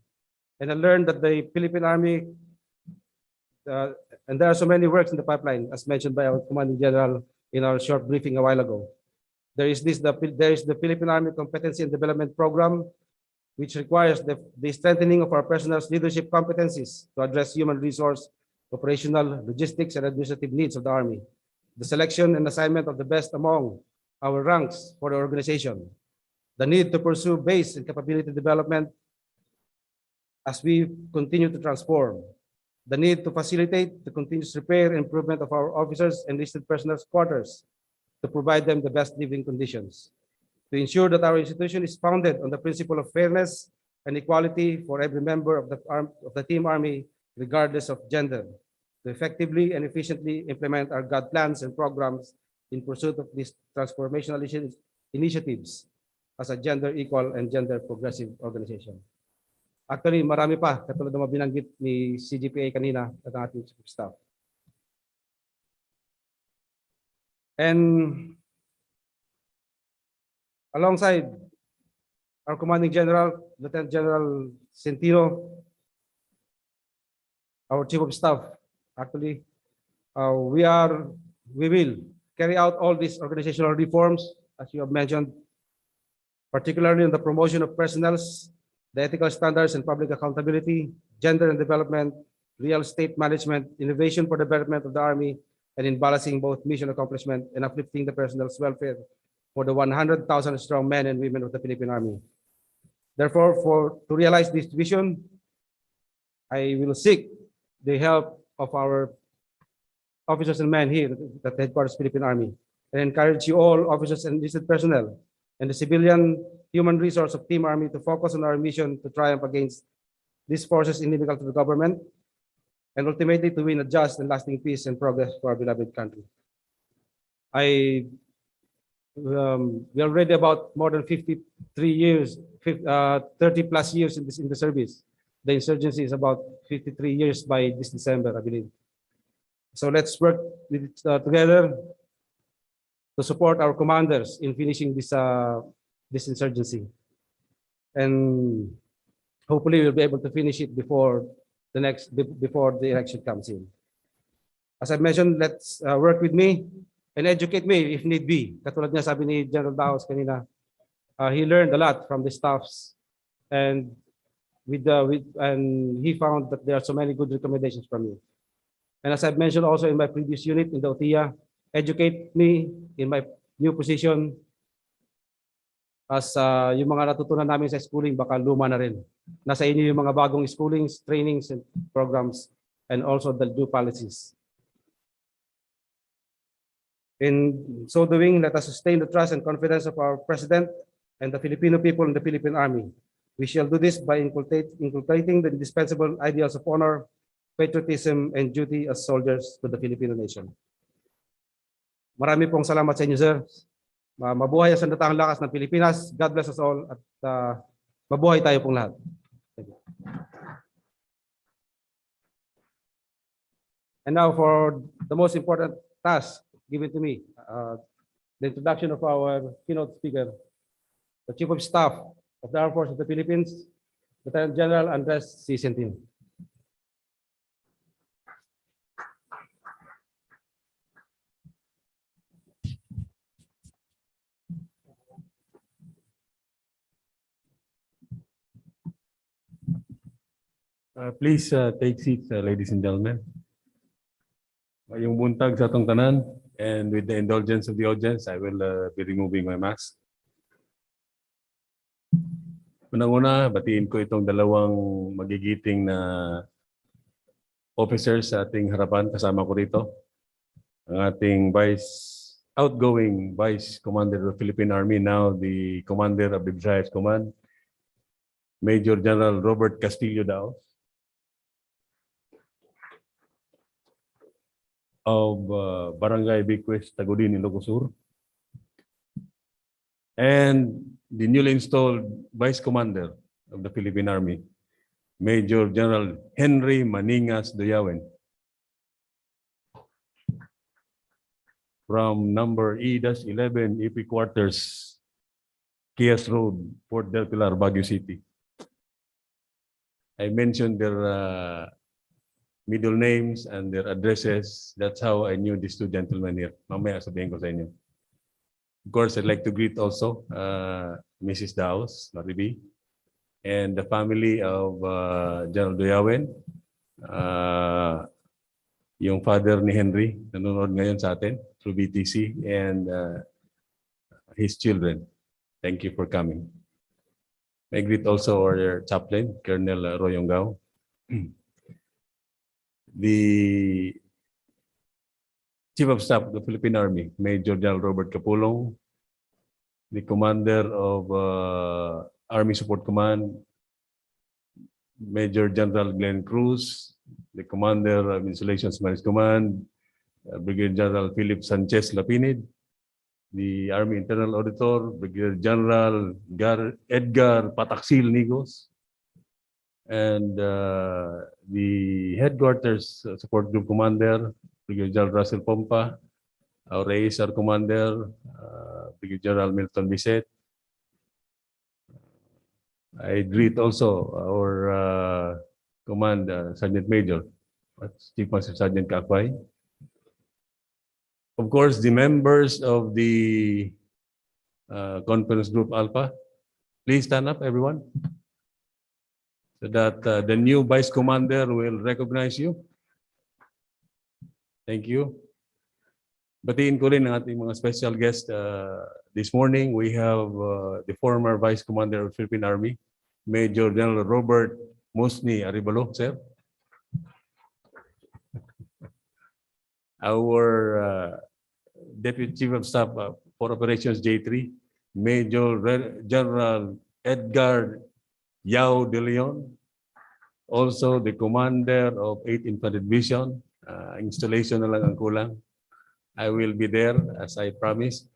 And I learned that the Philippine Army, and there are so many works in the pipeline, as mentioned by our Commanding General in our short briefing a while ago. There is the Philippine Army Competency and Development Program, which requires the strengthening of our personnel's leadership competencies to address human resource, operational, logistics, and administrative needs of the Army. The selection and assignment of the best among our ranks for the organization. The need to pursue base and capability development as we continue to transform. The need to facilitate the continuous repair and improvement of our officers and enlisted personnel's quarters to provide them the best living conditions. To ensure that our institution is founded on the principle of fairness and equality for every member of the Team Army, regardless of gender. To to effectively and efficiently implement our God plans and programs in pursuit of these transformational initiatives as a gender equal and gender progressive organization. Actually, marami pa, katulad ng mga binanggit ni CGPA kanina at ang ating chief of staff. And alongside our commanding general, Lieutenant General Centino, our chief of staff, actually, we will carry out all these organizational reforms, as you have mentioned, particularly in the promotion of personnel's, the ethical standards and public accountability, gender and development, real estate management, innovation for development of the Army, and in balancing both mission accomplishment and uplifting the personnel's welfare for the 100,000 strong men and women of the Philippine Army. Therefore, to realize this vision, I will seek the help of our officers and men here at the headquarters Philippine Army, and encourage you all officers and enlisted personnel and the civilian human resource of Team Army to focus on our mission to triumph against these forces inimical to the government and ultimately to win a just and lasting peace and progress for our beloved country. We are already about more than 53 years, 30 plus years in the service. The insurgency is about 53 years by this December, I believe. So let's work together to support our commanders in finishing this insurgency. And hopefully we'll be able to finish it before the election comes in. As I mentioned, let's work with me and educate me if need be. Katulad nga sabi ni General Daos kanina, he learned a lot from the staffs, and he found that there are so many good recommendations from you. And as I've mentioned also in my previous unit in the OTIA, educate me in my new position as yung mga natutunan namin sa schooling baka luma na rin. Nasa inyo yung mga bagong schoolings, trainings, and programs, and also the new policies. In so doing, let us sustain the trust and confidence of our President and the Filipino people and the Philippine Army. We shall do this by inculcating the indispensable ideals of honor, patriotism, and duty as soldiers to the Filipino nation. Marami pong salamat sa inyo, sir. Mabuhay ang sandatahang lakas ng Pilipinas. God bless us all at mabuhay tayo pong lahat. Thank you. And now for the most important task given to me, the introduction of our keynote speaker, the Chief of Staff of the Armed Forces of the Philippines, Lieutenant General Andres C. Centino. Please take seats, ladies and gentlemen. Yung buntag sa atong tanan, and with the indulgence of the audience, I will be removing my mask. Unang-una, batiin ko itong dalawang magigiting na officers sa ating harapan. Kasama ko rito. Ang ating outgoing Vice Commander of the Philippine Army, now the Commander of the Visayas Command, Major General Robert Castillo Daos, of Barangay Biquest, Tagudin, Ilocos Sur, and the newly installed Vice Commander of the Philippine Army, Major General Henry Maningas Doyawen, from number E-11 EP Quarters, Kias Road, Port Del Pilar, Baguio City. I mentioned their middle names and their addresses. That's how I knew these two gentlemen here. Mamaya sabihin ko sa inyo. Of course, I'd like to greet also Mrs. Daos, Maribi, and the family of General Doyawen, yung father ni Henry, nanonood ngayon sa atin through BTC, and his children. Thank you for coming. I greet also our chaplain, Colonel Royongao. The Chief of Staff of the Philippine Army, Major General Robert Capulong, the Commander of Army Support Command, Major General Glenn Cruz, the Commander of Installations Maris Command, Brigadier General Philip Sanchez Lapinid, the Army Internal Auditor, Brigadier General Edgar Pataksil Nigos, and the Headquarters Support Group Commander, Brigadier General Russell Pompa, our ASR Commander, Brigadier General Milton Bisset. I greet also our Command Sergeant Major, Chief Master Sergeant Kakbay. Of course, the members of the Conference Group Alpha, please stand up, everyone, so that the new Vice Commander will recognize you. Thank you. Batiin ko rin ang ating mga special guest this morning. We have the former Vice Commander of the Philippine Army, Major General Robert Musni Aribalo, sir. Our Deputy Chief of Staff for Operations J3, Major General Edgar Yao de Leon, also the Commander of 8th Infantry Division. Installation na lang ang kulang. I will be there as I promised.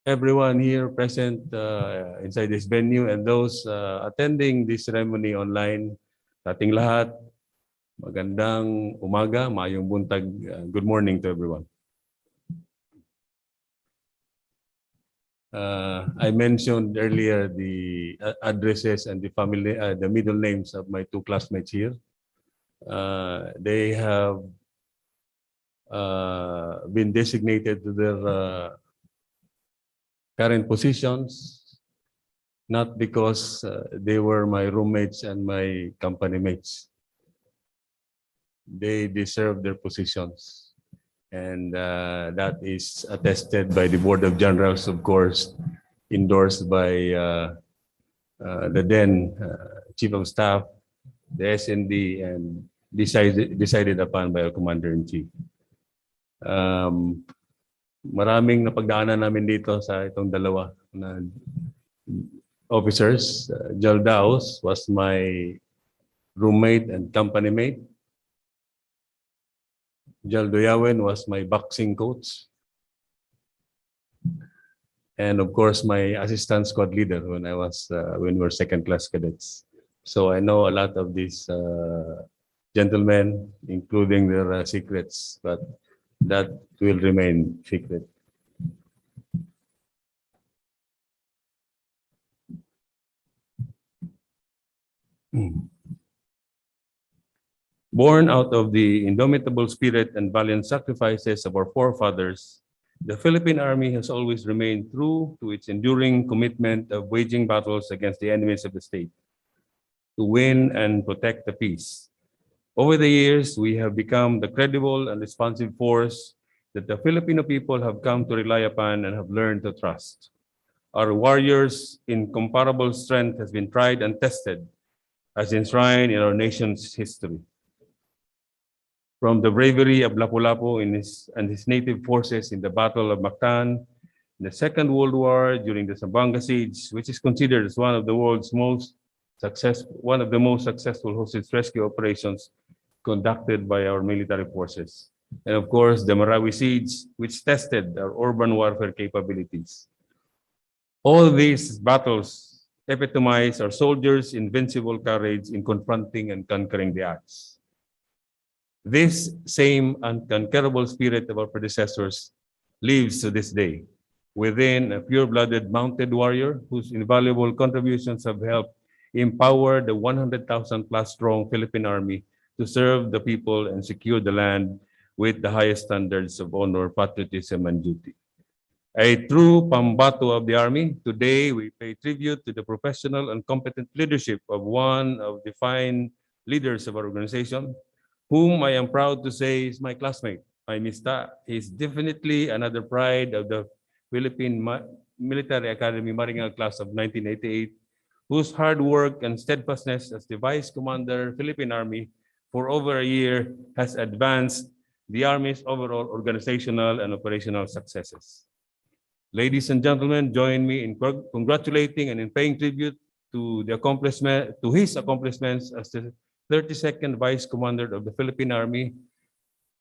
Everyone here present inside this venue and those attending this ceremony online, sa ating lahat, magandang umaga, maayong buntag. Good morning to everyone. I mentioned earlier the addresses and the family, the middle names of my two classmates here. They have been designated to their current positions, not because they were my roommates and my company mates. They deserve their positions. And that is attested by the Board of Generals, of course, endorsed by the then Chief of Staff, the SND, and decided upon by our Commander-in-Chief. Maraming napagdaanan namin dito sa itong dalawa na officers. Jal Daos was my roommate and company mate. Jal Doyawen was my boxing coach. And of course, my assistant squad leader when we were second class cadets. So I know a lot of these gentlemen, including their secrets, but that will remain secret. Born out of the indomitable spirit and valiant sacrifices of our forefathers, the Philippine Army has always remained true to its enduring commitment of waging battles against the enemies of the state, to win and protect the peace. Over the years, we have become the credible and responsive force that the Filipino people have come to rely upon and have learned to trust. Our warriors' incomparable strength has been tried and tested as enshrined in our nation's history. From the bravery of Lapu-Lapu and his native forces in the Battle of Mactan, in the Second World War during the Zamboanga Siege, which is considered as one of the most successful hostage rescue operations conducted by our military forces. And of course, the Marawi Siege, which tested our urban warfare capabilities. All these battles epitomize our soldiers' invincible courage in confronting and conquering the odds. This same unconquerable spirit of our predecessors lives to this day within a pure-blooded mounted warrior whose invaluable contributions have helped empower the 100,000 plus strong Philippine Army to serve the people and secure the land with the highest standards of honor, patriotism, and duty. A true pambato of the Army, today we pay tribute to the professional and competent leadership of one of the fine leaders of our organization, whom I am proud to say is my classmate, my Mista. He's definitely another pride of the Philippine Military Academy Maringal class of 1988, whose hard work and steadfastness as the Vice Commander, Philippine Army, for over a year has advanced the Army's overall organizational and operational successes. Ladies and gentlemen, join me in congratulating and in paying tribute to his accomplishments as the 32nd Vice Commander of the Philippine Army,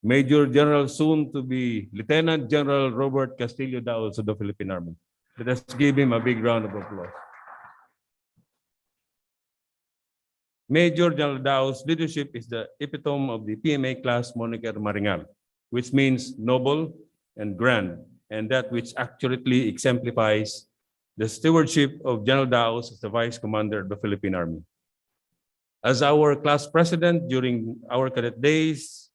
Major General soon to be Lieutenant General Robert Castillo Daos of the Philippine Army. Let us give him a big round of applause. Major General Daos' leadership is the epitome of the PMA class moniker Maringal, which means noble and grand, and that which accurately exemplifies the stewardship of General Daos as the Vice Commander of the Philippine Army. As our class president during our cadet days,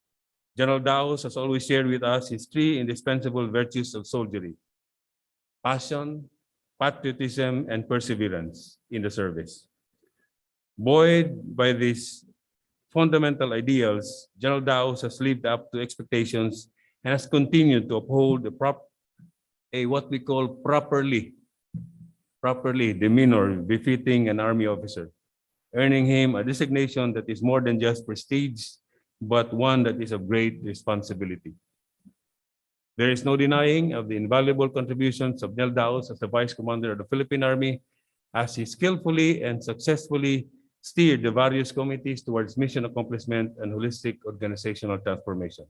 General Daos has always shared with us his three indispensable virtues of soldiery: passion, patriotism, and perseverance in the service. Buoyed by these fundamental ideals, General Daos has lived up to expectations and has continued to uphold what we call properly demeanor befitting an army officer, earning him a designation that is more than just prestige, but one that is of great responsibility. There is no denying of the invaluable contributions of General Daos as the Vice Commander of the Philippine Army, as he skillfully and successfully steered the various committees towards mission accomplishment and holistic organizational transformation.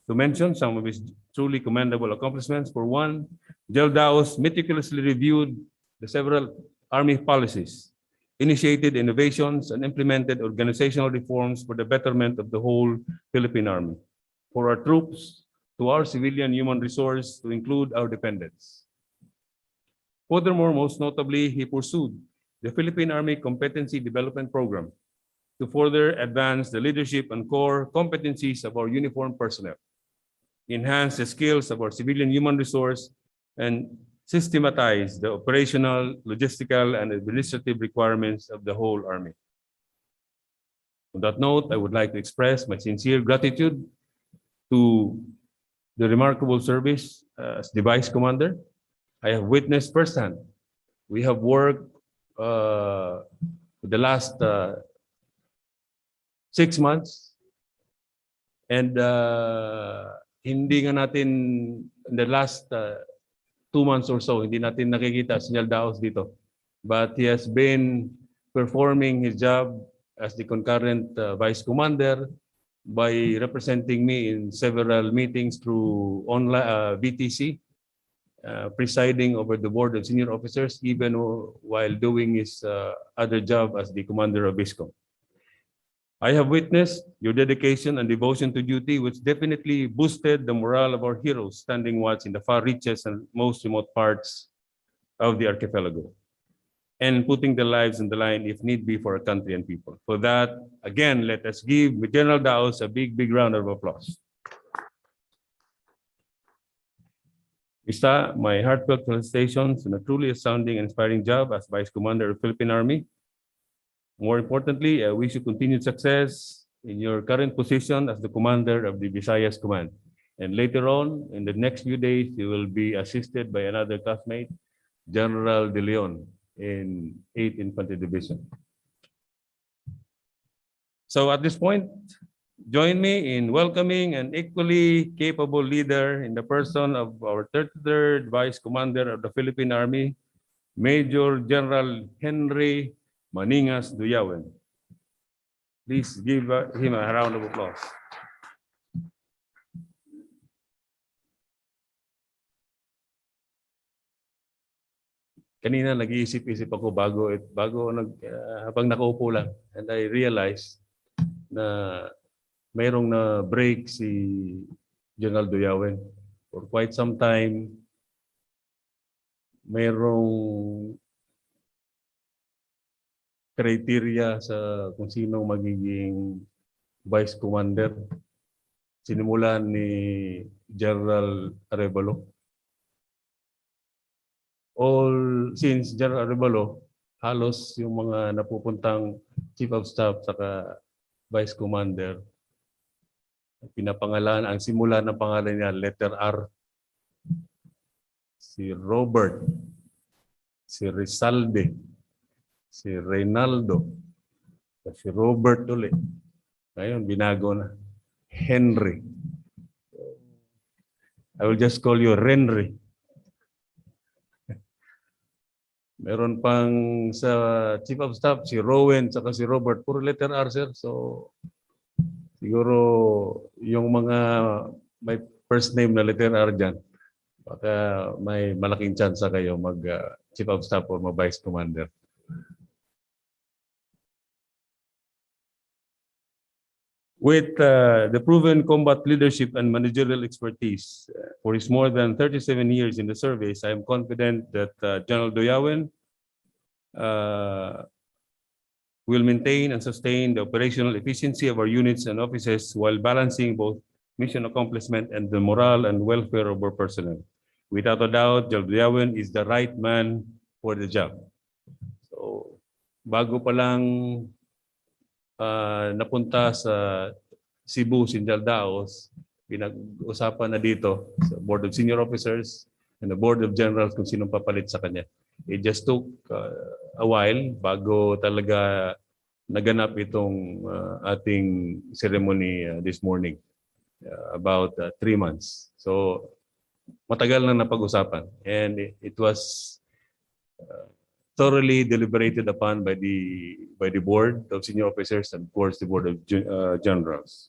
To mention some of his truly commendable accomplishments, for one, General Daos meticulously reviewed the several Army policies, initiated innovations, and implemented organizational reforms for the betterment of the whole Philippine Army, for our troops, to our civilian human resource, to include our dependents. Furthermore, most notably, he pursued the Philippine Army Competency Development Program to further advance the leadership and core competencies of our uniformed personnel, enhance the skills of our civilian human resource, and systematize the operational, logistical, and administrative requirements of the whole Army. On that note, I would like to express my sincere gratitude to the remarkable service as the Vice Commander. I have witnessed firsthand. We have worked the last 6 months, and hindi nga natin in the last 2 months or so, hindi natin nakikita si General Daos dito. But he has been performing his job as the concurrent Vice Commander by representing me in several meetings through online VTC, presiding over the board of senior officers, even while doing his other job as the commander of VISCOM. I have witnessed your dedication and devotion to duty, which definitely boosted the morale of our heroes standing watch in the far reaches and most remote parts of the archipelago, and putting their lives on the line if need be for our country and people. For that, again, let us give General Daos a big round of applause. Mr. My heartfelt felicitations on a truly astounding and inspiring job as Vice Commander of the Philippine Army. More importantly, I wish you continued success in your current position as the Commander of the Visayas Command. And later on, in the next few days, you will be assisted by another classmate, General De Leon, in 8th Infantry Division. So at this point, join me in welcoming an equally capable leader in the person of our 33rd Vice Commander of the Philippine Army, Major General Henry Maningas Duyawen. Please give him a round of applause. Kanina nag-iisip-isip ako habang nakaupo lang, and I realized na mayroong na break si General Duyawen. For quite some time, mayroong criteria sa kung sino magiging Vice Commander. Sinimulan ni General Arevalo. Since General Arevalo, halos yung mga napupuntang Chief of Staff saka Vice Commander, pinapangalan, ang simula ng pangalan niya, letter R. Si Robert, si Rizalde, si Reynaldo, si Robert ulit. Ngayon, binago na. Henry. I will just call you Renry. Meron pang sa Chief of Staff, si Rowan, saka si Robert, puro letter R, sir. So, siguro yung mga may first name na letter R dyan, baka may malaking chance kayo mag Chief of Staff or mag Vice Commander. With the proven combat leadership and managerial expertise for his more than 37 years in the service, I am confident that General Doyawen will maintain and sustain the operational efficiency of our units and offices while balancing both mission accomplishment and the morale and welfare of our personnel. Without a doubt, General Doyawen is the right man for the job. So, bago pa lang napunta sa Cebu, Sinjal Daos, pinag-usapan na dito sa Board of Senior Officers and the Board of Generals kung sinong papalit sa kanya. It just took a while bago talaga naganap itong ating ceremony this morning, about 3 months. So matagal na napag-usapan, and it was thoroughly deliberated upon by the Board of Senior Officers and of course the Board of Generals.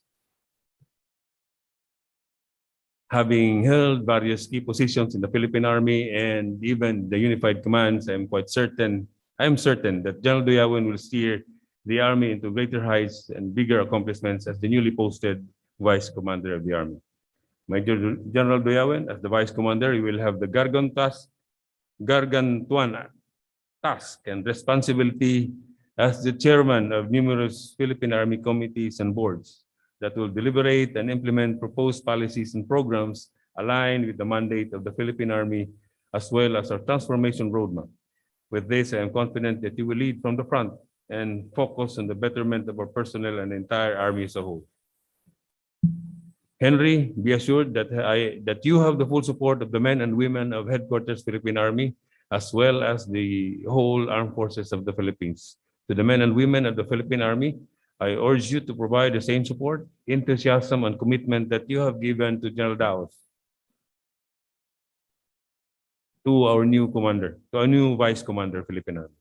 Having held various key positions in the Philippine Army and even the Unified Commands, I am certain that General Doyawen will steer the Army into greater heights and bigger accomplishments as the newly posted Vice Commander of the Army. Major General Doyawen, as the Vice Commander, he will have the gargantuan task and responsibility as the chairman of numerous Philippine Army committees and boards that will deliberate and implement proposed policies and programs aligned with the mandate of the Philippine Army as well as our transformation roadmap. With this, I am confident that you will lead from the front and focus on the betterment of our personnel and the entire Army as a whole. Henry, be assured that you have the full support of the men and women of Headquarters Philippine Army as well as the whole Armed Forces of the Philippines. To the men and women of the Philippine Army, I urge you to provide the same support, enthusiasm, and commitment that you have given to General Daos, to our new Vice Commander, Philippine Army.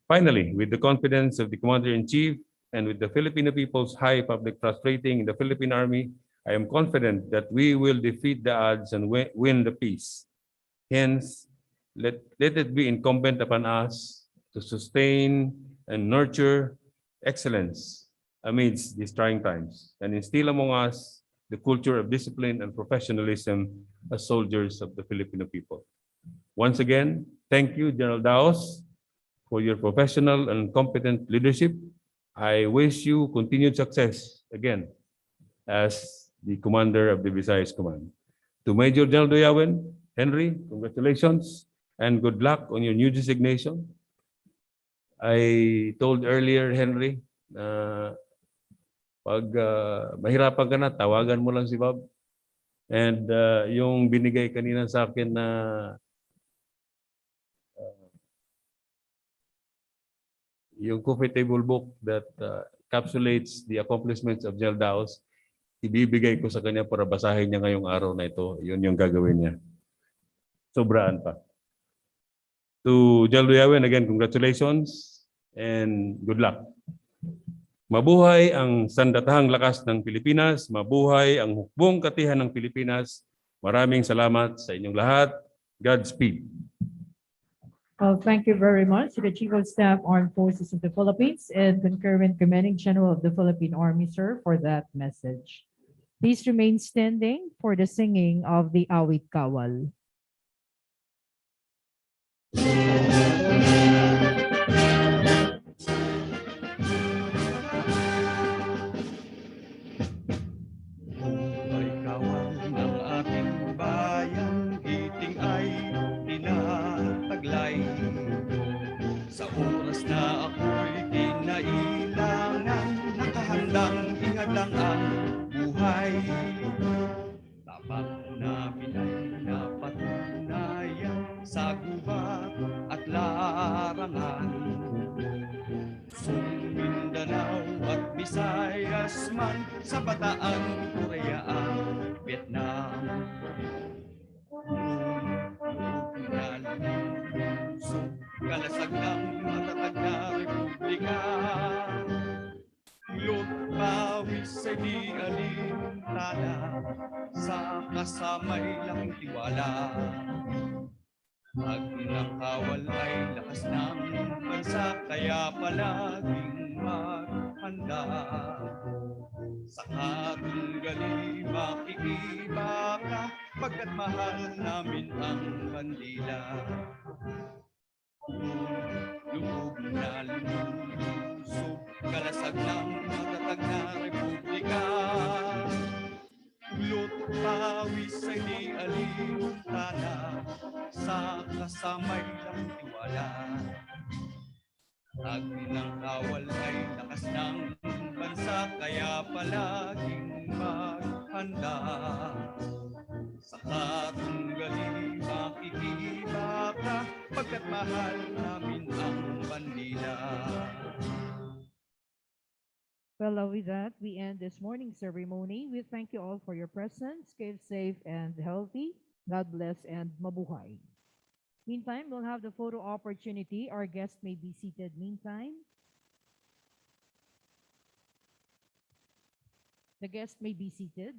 Finally, with the confidence of the Commander-in-Chief and with the Filipino people's high public trust rating in the Philippine Army, I am confident that we will defeat the odds and win the peace. Hence, let it be incumbent upon us to sustain and nurture excellence amidst these trying times and instill among us the culture of discipline and professionalism as soldiers of the Filipino people. Once again, thank you, General Daos, for your professional and competent leadership. I wish you continued success again as the Commander of the Visayas Command. To Major General Doyawen, Henry, congratulations and good luck on your new designation. I told earlier, Henry, pag mahirapan ka na, tawagan mo lang si Bob. And yung binigay kanina sa akin na yung coffee table book that encapsulates the accomplishments of General Daos, ibibigay ko sa kanya para basahin niya ngayong araw na ito. Yun yung gagawin niya. Sobraan pa. To General Doyawen, again, congratulations and good luck. Mabuhay ang sandatahang lakas ng Pilipinas, mabuhay ang hukbong katihan ng Pilipinas. Maraming salamat sa inyong lahat. Godspeed. Thank you very much to the Chief of Staff, Armed Forces of the Philippines, and Concurrent Commanding General of the Philippine Army, sir, for that message. Please remain standing for the singing of the Awit Kawal. Buhay kawal ng ating bayan, iting ay tinataglay. Sa oras na ako'y kinailangan, nakahandang ihadlang ang buhay. Tapat na pinay napatunayan sa gubat at larangan. Mindanao at Visayas man, sa Bataan, Korea ang Vietnam. Galing, republika. Hilot pawis ay di alintana, sa kasamay laking tiwala. Pag nakawal ay lakas ng bansa, kaya palaging maghanda. Sa katunggali makikibaka, pagkat mahal namin ang bandila. Lubog na lumulusog, kalasag ng matatag na republika. Ulot pawis ay di alintana, sa kasamay lang tiwala. Pag ng kawal ay lakas ng bansa, kaya palaging maghanda. Sa katunggali makikibaka, pagkat mahal namin ang bandila. Well, with that, we end this morning's ceremony. We thank you all for your presence. Keep safe and healthy. God bless and mabuhay. Meantime, we'll have the photo opportunity. Our guests may be seated meantime. The guests may be seated.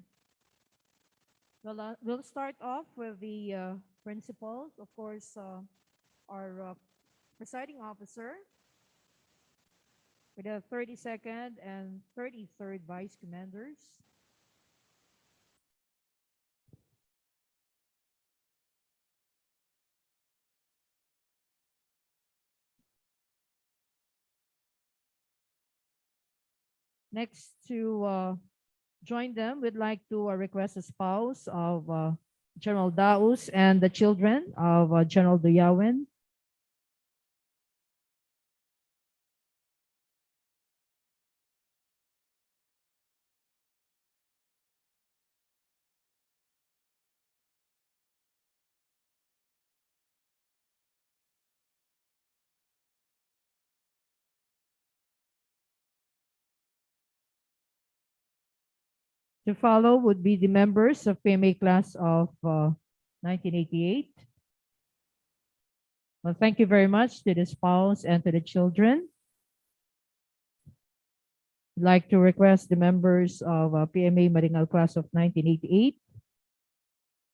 We'll start off with the principals. Of course, our presiding officer with the 32nd and 33rd vice commanders. Next to join them, we'd like to request the spouse of General Daus and the children of General Duyawen. To follow would be the members of PMA class of 1988. Well, thank you very much to the spouse and to the children. I'd like to request the members of PMA Maringal class of 1988